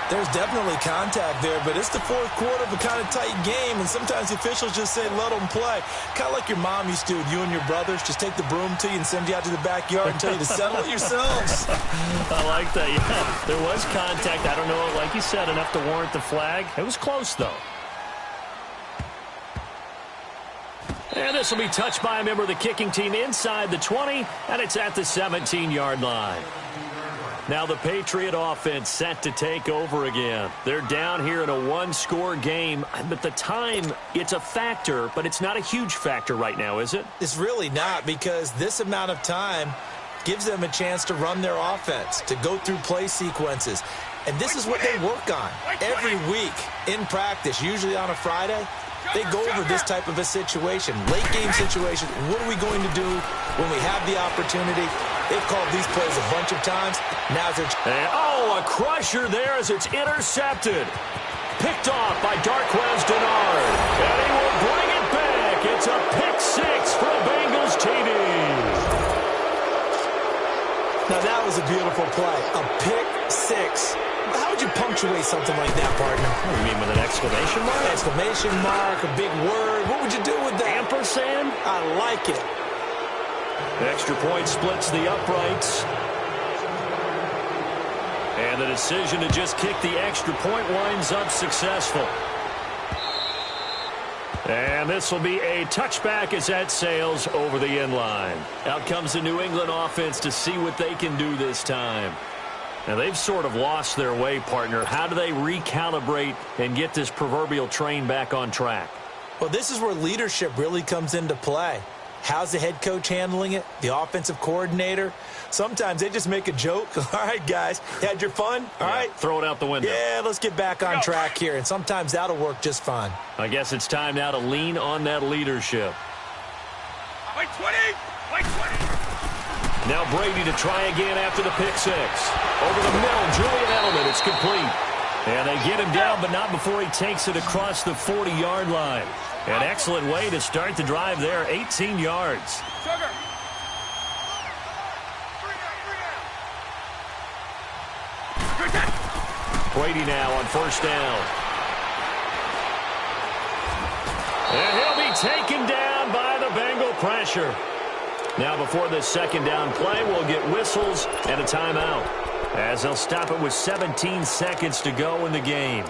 There's definitely contact there, but it's the 4th quarter of a kind of tight game, and sometimes the officials just say, let them play. Kind of like your mom used to with you and your brothers. Just take the broom to you and send you out to the backyard and tell you to settle it yourselves. I like that, yeah. There was contact. I don't know, like you said, enough to warrant the flag. It was close, though. And this will be touched by a member of the kicking team inside the 20, and it's at the 17-yard line. Now the Patriot offense set to take over again. They're down here in a 1-score game, but the time, it's a factor, but it's not a huge factor right now, is it? It's really not, because this amount of time gives them a chance to run their offense, to go through play sequences. And this is what they work on every week in practice, usually on a Friday. They go over this type of a situation, late-game situation. What are we going to do when we have the opportunity? They've called these plays a bunch of times. Now's their chance. And, a crusher there as it's intercepted. Picked off by Darquez Denard. And he will bring it back. It's a pick 6 for Bengals TV. Now, that was a beautiful play. A pick 6. How would you punctuate something like that, partner? What do you mean, with an exclamation mark? Exclamation mark, a big word. What would you do with that? Ampersand? I like it. Extra point splits the uprights. And the decision to just kick the extra point winds up successful. And this will be a touchback as that sails over the end line. Out comes the New England offense to see what they can do this time. Now, they've sort of lost their way, partner. How do they recalibrate and get this proverbial train back on track? Well, this is where leadership really comes into play. How's the head coach handling it? The offensive coordinator? Sometimes they just make a joke. All right, guys, you had your fun? All right. Throw it out the window. Yeah, let's get back on track here. And sometimes that'll work just fine. I guess it's time now to lean on that leadership. Wait 20! Wait 20! Now Brady to try again after the pick 6. Over the middle, Julian Edelman, it's complete. And they get him down, but not before he takes it across the 40-yard line. An excellent way to start the drive there, 18 yards. Sugar. Brady now on 1st down. And he'll be taken down by the Bengal pressure. Now before this 2nd down play, we'll get whistles and a timeout, as they'll stop it with 17 seconds to go in the game.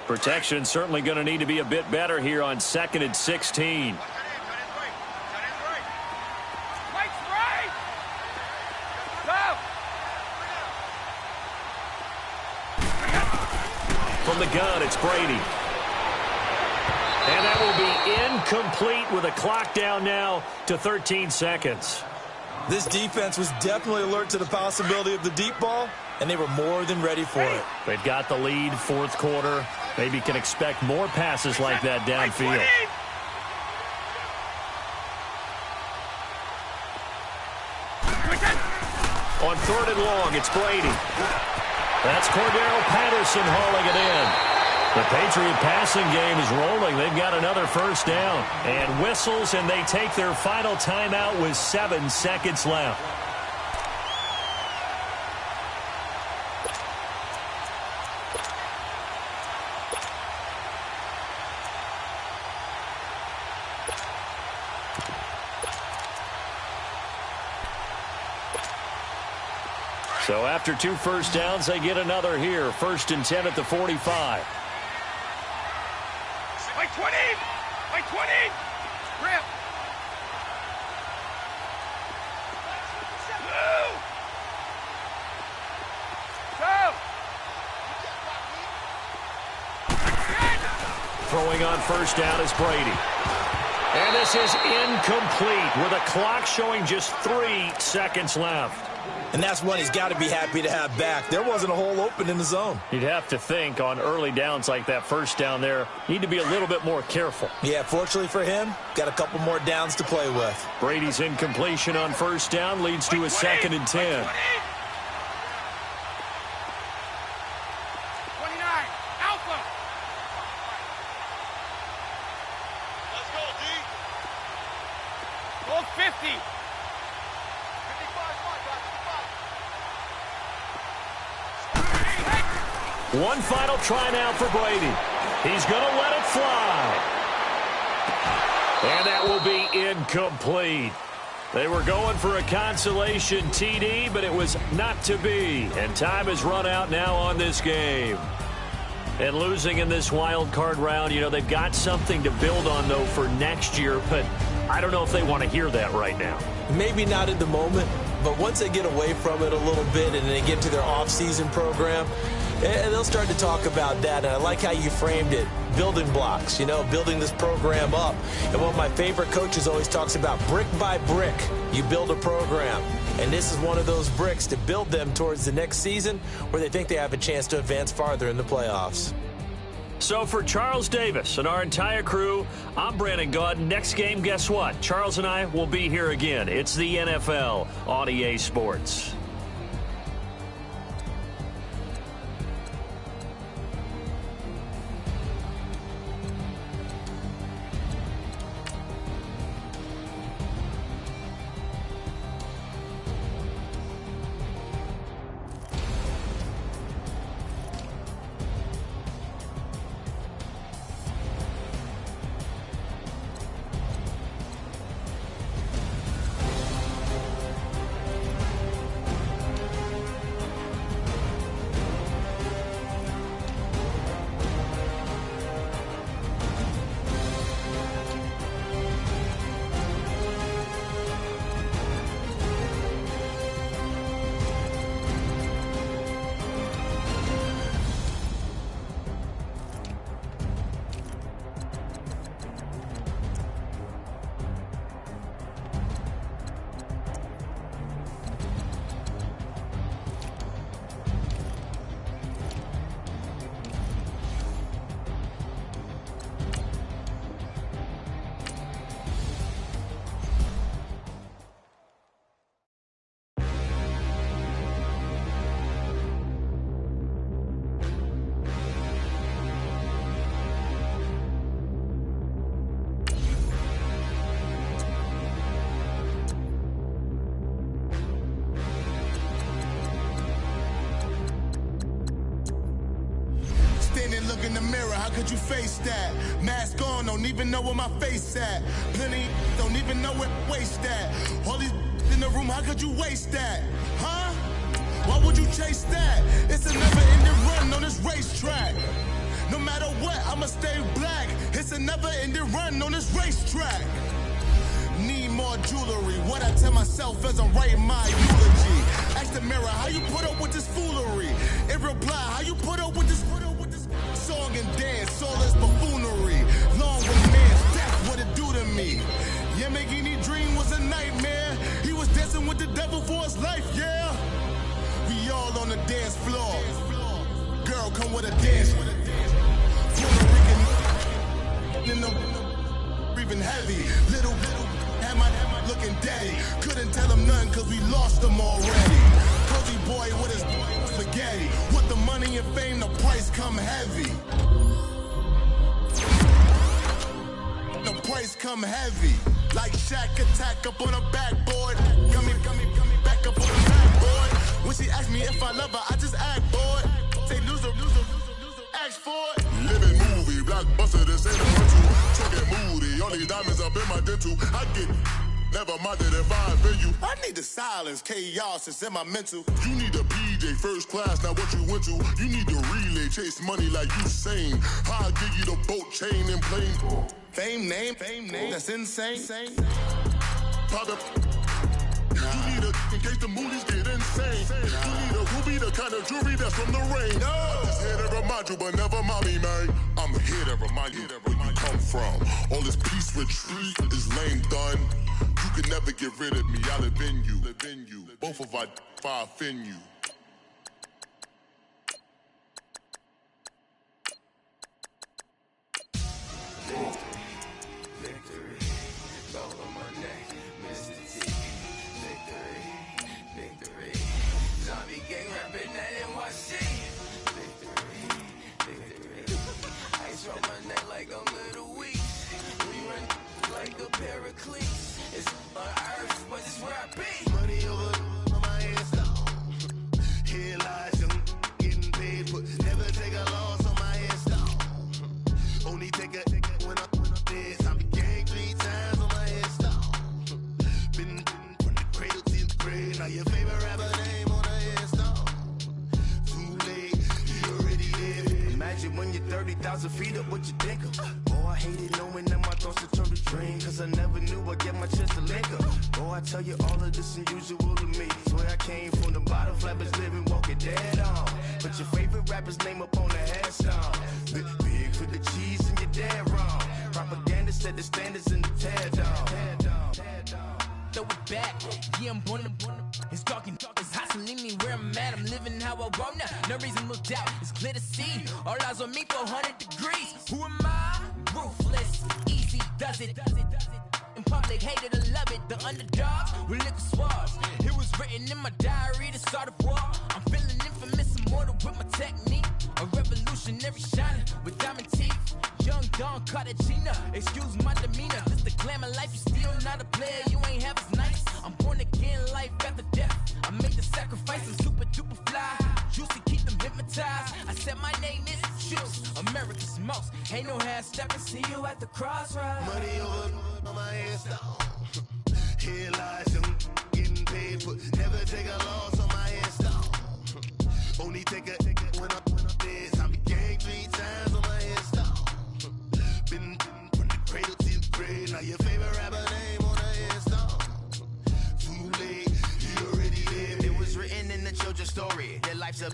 Protection certainly going to need to be a bit better here on 2nd and 16. From the gun, it's Brady. And that will be incomplete with a clock down now to 13 seconds. This defense was definitely alert to the possibility of the deep ball, and they were more than ready for it. They've got the lead, fourth quarter. Maybe can expect more passes like that downfield. On 3rd and long, it's Brady. That's Cordero Patterson hauling it in. The Patriot passing game is rolling. They've got another first down. And whistles, and they take their final timeout with 7 seconds left. So after 2 first downs, they get another here. 1st and 10 at the 45. By 20! By 20! Rip! Go! Throwing on first down is Brady. And this is incomplete with a clock showing just 3 seconds left. And that's one he's got to be happy to have back. There wasn't a hole open in the zone. You'd have to think on early downs like that first down there, need to be a little bit more careful. Yeah, fortunately for him, got a couple more downs to play with. Brady's incompletion on first down leads to a 2nd and 10. 29! Alpha! Let's go, D! Goal 50! One final try now for Brady. He's going to let it fly. And that will be incomplete. They were going for a consolation TD, but it was not to be. And time has run out now on this game. And losing in this wild card round, you know, they've got something to build on, though, for next year. But I don't know if they want to hear that right now. Maybe not at the moment, but once they get away from it a little bit and they get to their off-season program, and they'll start to talk about that. And I like how you framed it. Building blocks, you know, building this program up. And one of my favorite coaches always talks about brick by brick, you build a program. And this is one of those bricks to build them towards the next season where they think they have a chance to advance farther in the playoffs. So for Charles Davis and our entire crew, I'm Brandon Gaudin. Next game, guess what? Charles and I will be here again. It's the NFL on EA Sports. Look in the mirror, how could you face that? Mask on, don't even know where my face at. Plenty don't even know where waste at. All these in the room, how could you waste that? Huh? Why would you chase that? It's a never-ending run on this racetrack. No matter what, I'ma stay black. It's a never-ending run on this racetrack. Need more jewelry. What I tell myself as I'm writing my eulogy. Ask the mirror, how you put up with this foolery? In reply, how you put up with this song and dance, all this buffoonery. Long romance, that's what it do to me. Yamagini dream was a nightmare. He was dancing with the devil for his life, yeah. We all on the dance floor. Girl, come with a dance. Puerto Rican in the breathing heavy. Little had my looking daddy. Couldn't tell him nothing cause we lost him already. Cozy boy with his spaghetti. What the money and fame, the price come heavy. The price come heavy. Like Shaq attack up on a backboard. Coming back up on the backboard. When she asked me if I love her, I just act bored. Say loser, ask for it. Living movie, blockbuster, this ain't a rental. Talking moody, all these diamonds up in my dental. I get never minded if I offend you. I need the silence, chaos is in my mental. You need a PJ, first class, not what you went to. You need the relay, chase money like you sane. I'll give you the boat, chain, and plane. Fame name, that's insane. Pop up. You need a, in case the movies get insane. You need a ruby, the kind of jewelry that's from the rain. I'm just here to remind you, but never mommy, man. I'm here to remind you where you come from. All this peace retreat is lame done. You can never get rid of me, I live in you. Both of our I offend you. It's on earth, but it's where I be. Money over on my headstone. Here lies young, getting paid, but never take a loss on my headstone. Only take a when I'm dead. I be gang 3 times on my headstone. Been from the cradle to the grave. Now your favorite rapper name on the headstone. Too late, you already dead. Imagine when you're 30,000 feet up, what you think of? Oh, I hated knowing that my thoughts would turn to dream. Cause I never knew I'd get my chance to link up. Oh, I tell you all of this unusual to me. Swear I came from the bottom, flappers living, walking dead on. Put your favorite rapper's name up on the headstone. Big for the cheese and you're dead wrong. Propaganda set the standards in the tear down. Throw it back, yeah, I'm born to. It's dark, it's hot, so leave me where I'm at. I'm living how I want now. No reason to look doubt, it's clear to see. All eyes on me, 400 degrees. Who am I? Ruthless, easy does it. In public, hated or love it. The underdogs with liquor swabs. It was written in my diary to start a war. I'm feeling infamous, immortal with my technique. A revolutionary shining with diamond teeth. Young Don Cartagena, excuse my demeanor. This the glamour life, you still not a player. You ain't half as nice. I'm born again, life after death. I made the sacrifice, I'm super duper fly. Juicy, keep them hypnotized. I said my name is Juice, America's most. Ain't no half stepping, see you at the crossroads. Money over on my headstone. Here lies young, getting paid, but never take a loss on my headstone. Only take a when I'm dead. I be gang 3 times on my headstone. Been from the cradle to the grave. Now your favorite rapper name on the headstone. Too late, you already dead. It was written in the children's story. Their life's a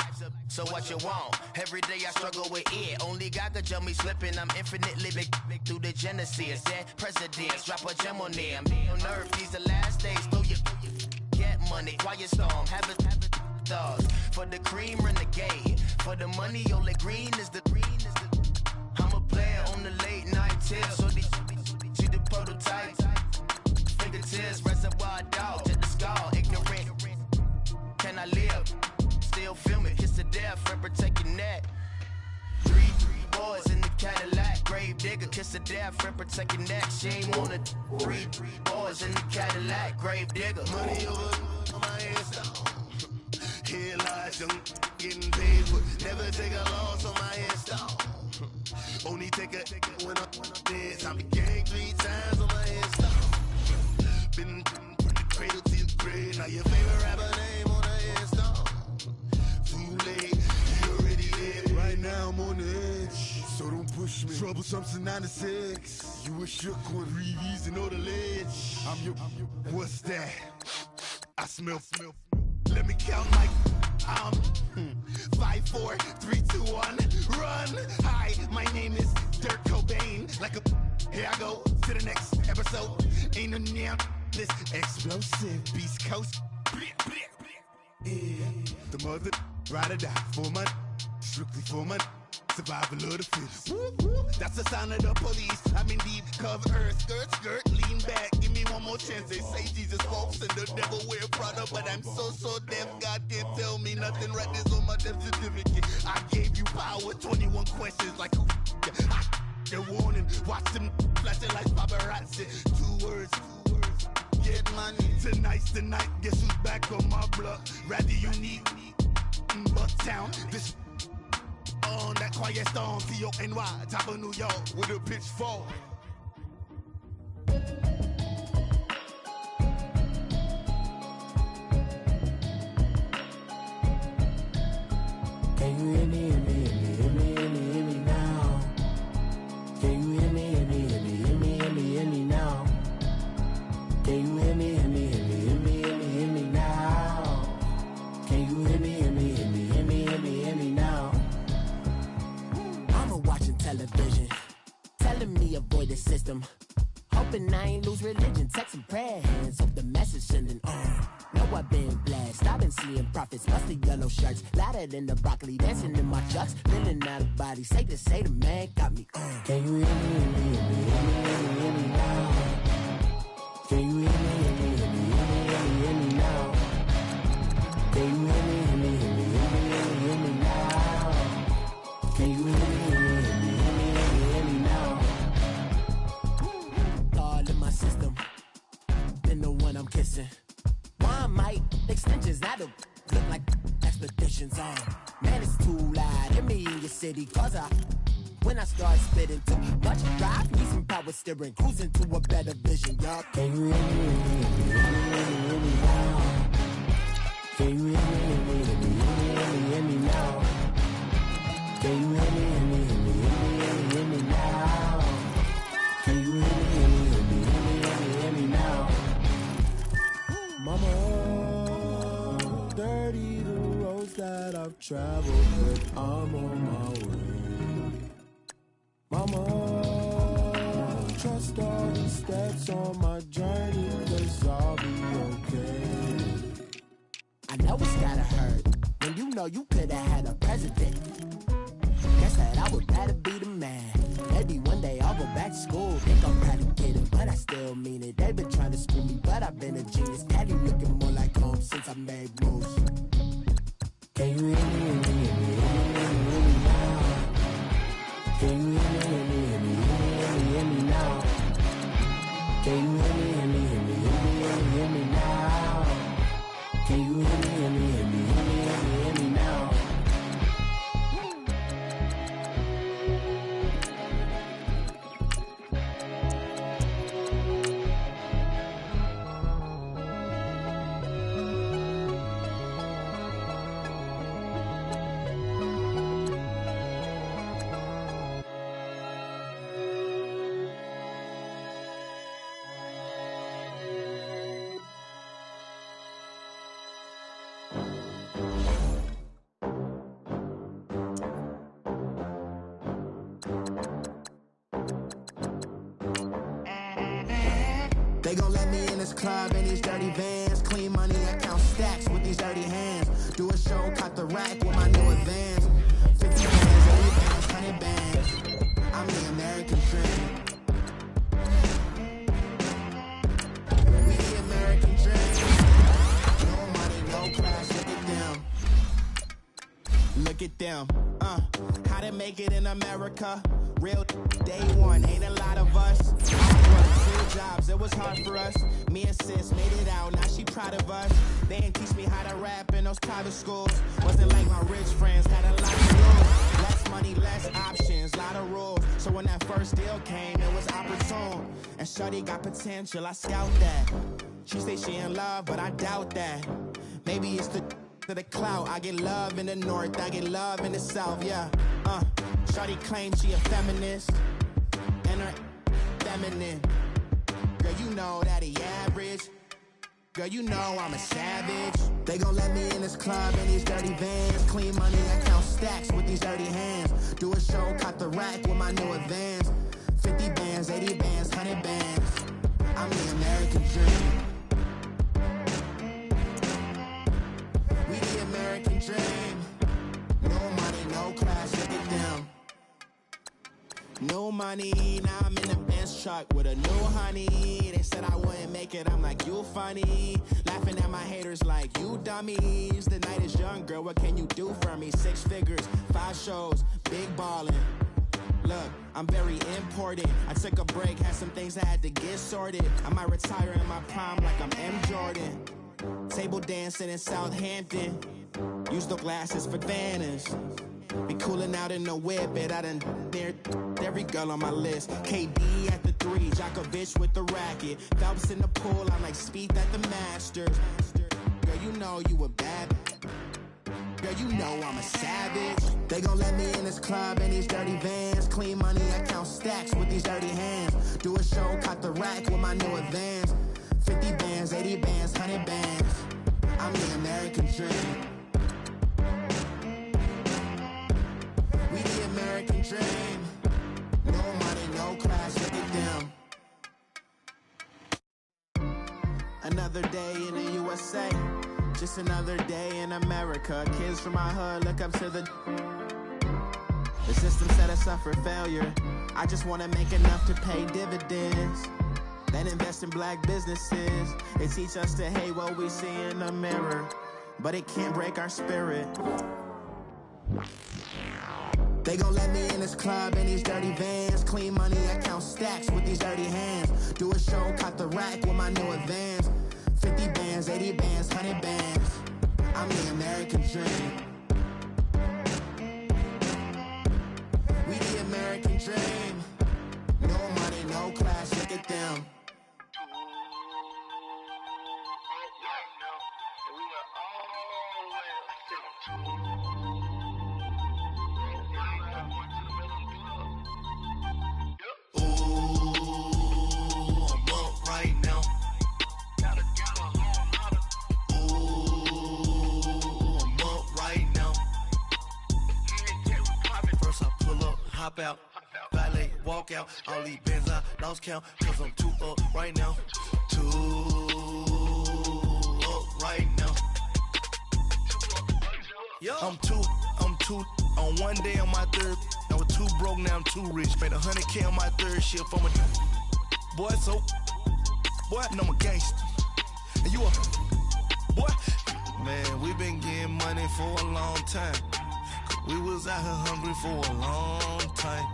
so what you want? Every day I struggle with it. Only God could jump me slipping. I'm infinitely big through the genesis. Dead presidents, drop a gem on them. On earth, these the last days. Throw your get money, quiet storm, have it thoughts. For the cream, renegade. For the money, only green is the. I'm a player on the late night tip. So these see the prototype. Fingertips, reservoir dog to the skull. Ignorant. Can I live? Still film it. Kiss to death, friend, protect your neck. 3 boys in the Cadillac. Grave digger, kiss to death, friend, protect your neck. Shame on it. 3 boys in the Cadillac. Grave digger. Money over on my headstone. Here lies young, getting paid, but never take a loss on my headstone. Only take a when I'm dead. I be gang 3 times on my headstone. Been from the cradle to the grave. Now your favorite rapper name on the headstone. Too late, you already dead. Right now I'm on the edge. Troublesome to 96. You were shook with Reeves and all the ledge. I'm your, what's that? I smell. Let me count my 5, 4, 3, 2, 1, run. Hi, my name is Dirk Cobain. Like a, here I go to the next episode. Ain't no damn this explosive Beast Coast. Yeah. The mother ride or die for my, strictly for my. Survival of the fittest. That's the sound of the police. I'm in deep cover earth, skirt, lean back. Give me one more chance. They say Jesus walks and the devil wear Prada, but I'm so deaf. God can't tell me nothing. Right this on my death certificate. I gave you power. 21 questions like who? The warning. Watch them flashing like paparazzi. 2 words. Get money. Tonight's the night. Guess who's back on my block? Rather unique. Bucktown. This. On that quiet storm, T-O-N-Y, top of New York, with a pitchfork. Can you hear me, hear me, hear me, hear me, hear me, hear me now? Can you hear me, hear me, hear me, hear me, hear me, hear me now? Can you hear me, hear me, hear me, hear me, hear me, hear me now? Can you hear me, hear me, hear me, hear me, hear me, hear me now? Watching television, telling me avoid the system. Hoping I ain't lose religion, texting prayer hands, hope the message sending on. Know I've been blessed, I've been seeing prophets, mostly yellow shirts, louder than the broccoli, dancing in my chucks, feeling out of body, safe to say the man got me on. Can you hear me, hear me, hear me, hear me, hear me, hear me now? Can you hear me, hear me, hear me, hear me, hear me, hear me now? Can you hear me, hear me, hear me, hear me, hear me, hear me now? Can you hear me, hear me? I'm kissing. One might extensions that'll look like expeditions on. Man, it's too loud. Hear me in your city, cause when I start spitting too much drive, need some power steering, cruising to a better vision, y'all. Can you hear me, hear me, hear me, hear me now? Can you hear me, hear me, hear me, hear me now? Can you hear me, hear me, hear me, hear me now? Can you hear me, hear me, hear me, hear me now? Mama, dirty the roads that I've traveled, but I'm on my way. Mama, trust all the steps on my journey, 'cause I'll be okay. I know it's gotta hurt when you know you could've had a president. Guess that I would rather be the man. Maybe one day I'll go back to school. Think I'm probably kidding, but I still mean it. They've been trying to school me, but I've been a genius. Daddy looking more like home since I made moves. Can you hear me, hear me, hear me, hear me, hear me now? Can you hear me, hear me, hear me, hear me, hear me now? Can you hear me, hear me, hear me, hear me, hear me now? Can you hear me, hear me, hear me, hear me, hear me now? They gon' let me in this club in these dirty vans. Clean money, I count stacks with these dirty hands. Do a show, cut the rack with my new advance. 50 bands, 80 bands, 100 bands. I'm the American dream. We the American dream. No money, no class, look at them. Look at them, how to make it in America. Real day one, ain't a lot of us. Two jobs, it was hard for us. Me and sis made it out, now she proud of us. They didn't teach me how to rap in those private schools. Wasn't like my rich friends, had a lot of rules. Less money, less options, lot of rules. So when that first deal came, it was opportune. And shorty got potential, I scout that. She say she in love, but I doubt that. Maybe it's the clout. I get love in the north, I get love in the south, yeah. Shawty claims she a feminist, and her feminine. Girl, you know that he average. Girl, you know I'm a savage. They gon' let me in this club in these dirty vans. Clean money, I count stacks with these dirty hands. Do a show, caught the rack with my new advance. 50 bands, 80 bands, 100 bands. I'm the American dream. We the American dream. No money, no class, look at them. No money, now I'm in a Benz truck with a new honey. They said I wouldn't make it, I'm like, you funny. Laughing at my haters like, you dummies. The night is young, girl, what can you do for me? 6 figures, 5 shows, big ballin'. Look, I'm very important. I took a break, had some things I had to get sorted. I might retire in my prime like I'm M. Jordan. Table dancing in Southampton. Use the glasses for banners. Be cooling out in the whip, but I done near every girl on my list. KD at the 3, Djokovic with the racket. Phelps in the pool, I'm like Speed at the Masters. Girl, you know you a bad. Girl, you know I'm a savage. They gon' let me in this club in these dirty vans. Clean money, I count stacks with these dirty hands. Do a show, caught the rack with my new advance. 50 bands, 80 bands, 100 bands. I'm the American dream. We the American dream. No money, no class, look at them. Another day in the USA. Just another day in America. Kids from my hood look up to the system set us up for failure. I just want to make enough to pay dividends. Then invest in black businesses. They teach us to hate what we see in the mirror, but it can't break our spirit. They gon' let me in this club in these dirty vans. Clean money, I count stacks with these dirty hands. Do a show, caught the rack with my new advance. 50 bands, 80 bands, 100 bands. I'm the American dream. We the American dream. No money, no class, look at them. Hop out, valet, walk out. All these bands I lost count, cause I'm too up right now. Too up right now. Yo, I'm too on one day on my third. I was too broke, now I'm too rich. Made 100K on my third shift from a boy, so boy, and I'm a gangster. And you a boy. Man, we been getting money for a long time. We was out here hungry for a long time.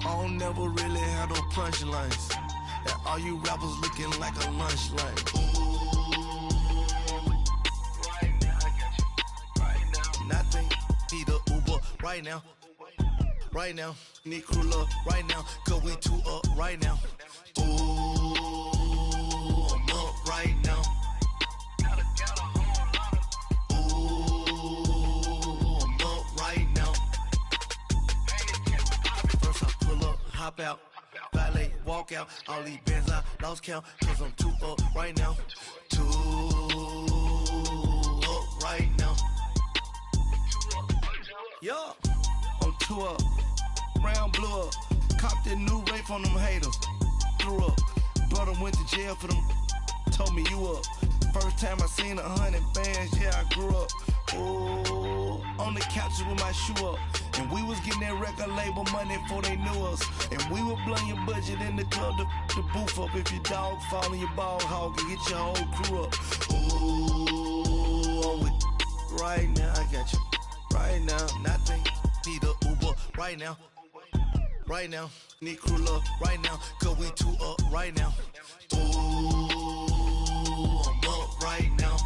I don't never really have no punchlines. And all you rappers looking like a lunch line. Right now, I got you. Right now. Nothing. Need a Uber right now. Right now. Need crew love right now. Cause we too up right now. Ooh, I'm up right now. Hop out, valet, walk out. All these bands I lost count, cause I'm too up right now. Too up right now. Yo, I'm too up. Round blew up. Copped that new rape on them haters. Threw up. Brother went to jail for them. Told me you up. First time I seen 100 bands, yeah, I grew up. Ooh, on the couches with my shoe up. And we was getting that record label money before they knew us. And we were blowing your budget in the club to boof up. If your dog fall in your ball hog and get your whole crew up. Ooh, I'm with right now, I got you. Right now, nothing. Need a Uber right now. Right now, need crew love right now. Cause we too up right now. Ooh, I'm up right now.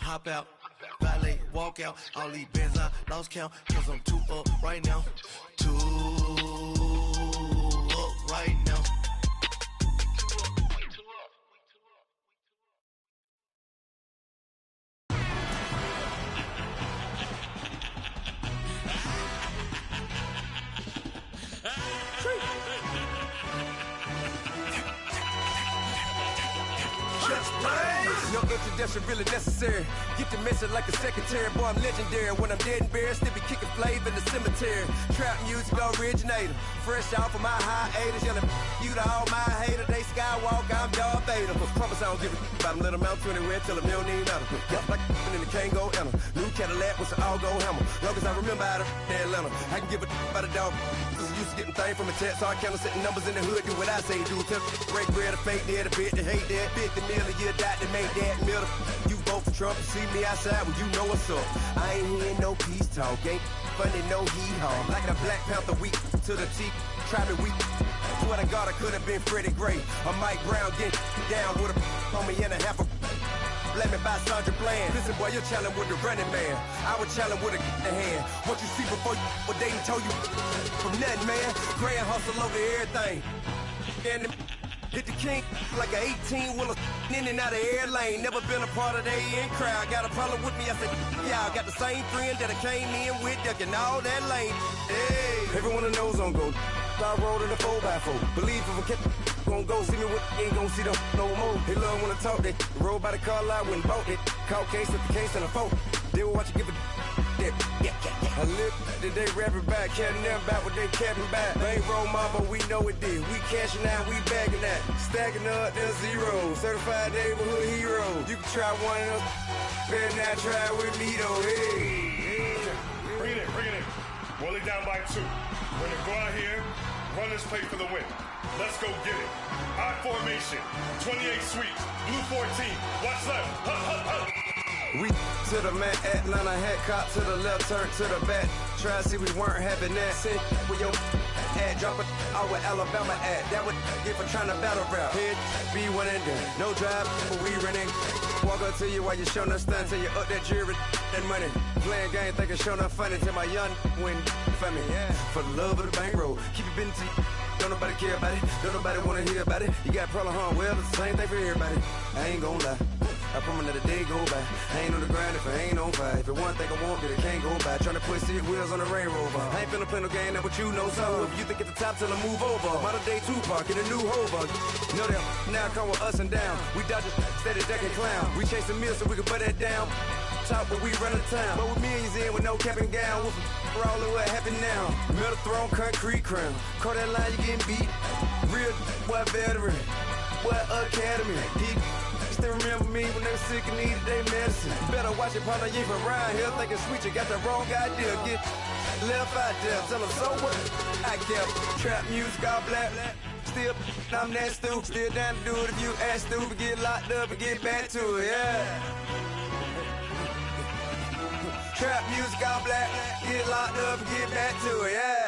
Hop out, valet, walk out. All these bands I lost count, cause I'm too up right now. Too up right now. introduction really necessary. Get the message like a secretary. Boy, I'm legendary. When I'm dead and buried, still be kicking flavor in the cemetery. Trap music originator. Fresh off of my hiatus. Yelling you to all my haters. They skywalk, I'm Darth Vader. Promise I don't give a about them. Let them out to anywhere. Tell them you don't need matter. Got like and the can't go enter. New Cadillac with an all-go hammer. Long as I remember out of Atlanta. I can give a about a dog. Cause I'm used to getting things from a text. So I count setting numbers in the hood. Do what I say do. Tell break bread, a fake dead, a bit to hate that. 50 million, you die to make that middle. You vote for Trump and see me outside when you know what's up. I ain't hearing no peace talk. Ain't funny, no hee-haw. Like the Black Panther weak to the teeth. Try me weak. Swear to God, I could have been Freddie Gray. Or Mike Brown getting down with a homie and a half a. Let me buy Sandra Bland. Listen, boy, you're challenging with the running man. I was challenging with a hand. What you see before you, what they told you from nothing, man. Grand hustle over everything. And hit the king like an 18-wheeler in and out of air lane. Never been a part of the in crowd. Got a problem with me? I said, yeah, I got the same friend that I came in with, ducking all that lane. Hey, everyone knows on go. I rolled in a 4x4. Believe if a kid gon' go see me with ain't gon' see them no more. They love when I talk, they roll by the car lot when bought it. Caught case at the case and a phone. They will watch you give a I live today rapping back, caring them back what they capping back. They ain't roll mama, we know it did. We cashing out, we bagging that. Stacking up, there's zero. Certified neighborhood hero. You can try one of those, better not try with me though. Hey. Bring it in. Roll it down by 2. We're gonna go out here, run this play for the win. Let's go get it. I formation, 28 sweeps, blue 14. Watch left. We to the man, Atlanta hat cop to the left, turn to the back. Try to see we weren't having that. Send with your ad, drop it out with Alabama at. That would get for trying to battle rap. Head, be one and done. No drive, but we running. Walk up to you while you showing us stunts. Till you up that jury and money. Playing game, thinking showing up funny. Till my young win for me. Yeah. For the love of the bankroll. Keep it busy. Don't nobody care about it. Don't nobody wanna hear about it. You got problem, huh? Well, it's the same thing for everybody. I ain't gon' lie. I promise that a day go by. I ain't on the grind if I ain't on fire. If it one thing I want, then it can't go by. Tryna put seat wheels on the Range Rover. I ain't finna play no game, that what you know. So if you think at the top till I move over. Modern day Tupac in a new hover. Know that now come with us and down. We dodge it, steady ducking clown. We chasing meals so we can put that down. Top, but we run the town. But with millions in with no cap and gown. With rolling what happened now. Metal throne, concrete crown. Call that line, you getting beat. Real boy veteran. Boy academy. He still remember me when they were sick and needed their medicine. Better watch it, partner, you ain't around here thinking sweet. You got the wrong idea. Get left out there. Tell them so what? I kept trap music all black. Still, I'm that stupid. Still down to do it if you ask stupid. Get locked up and get back to it, yeah. Trap music all black. Get locked up and get back to it, yeah.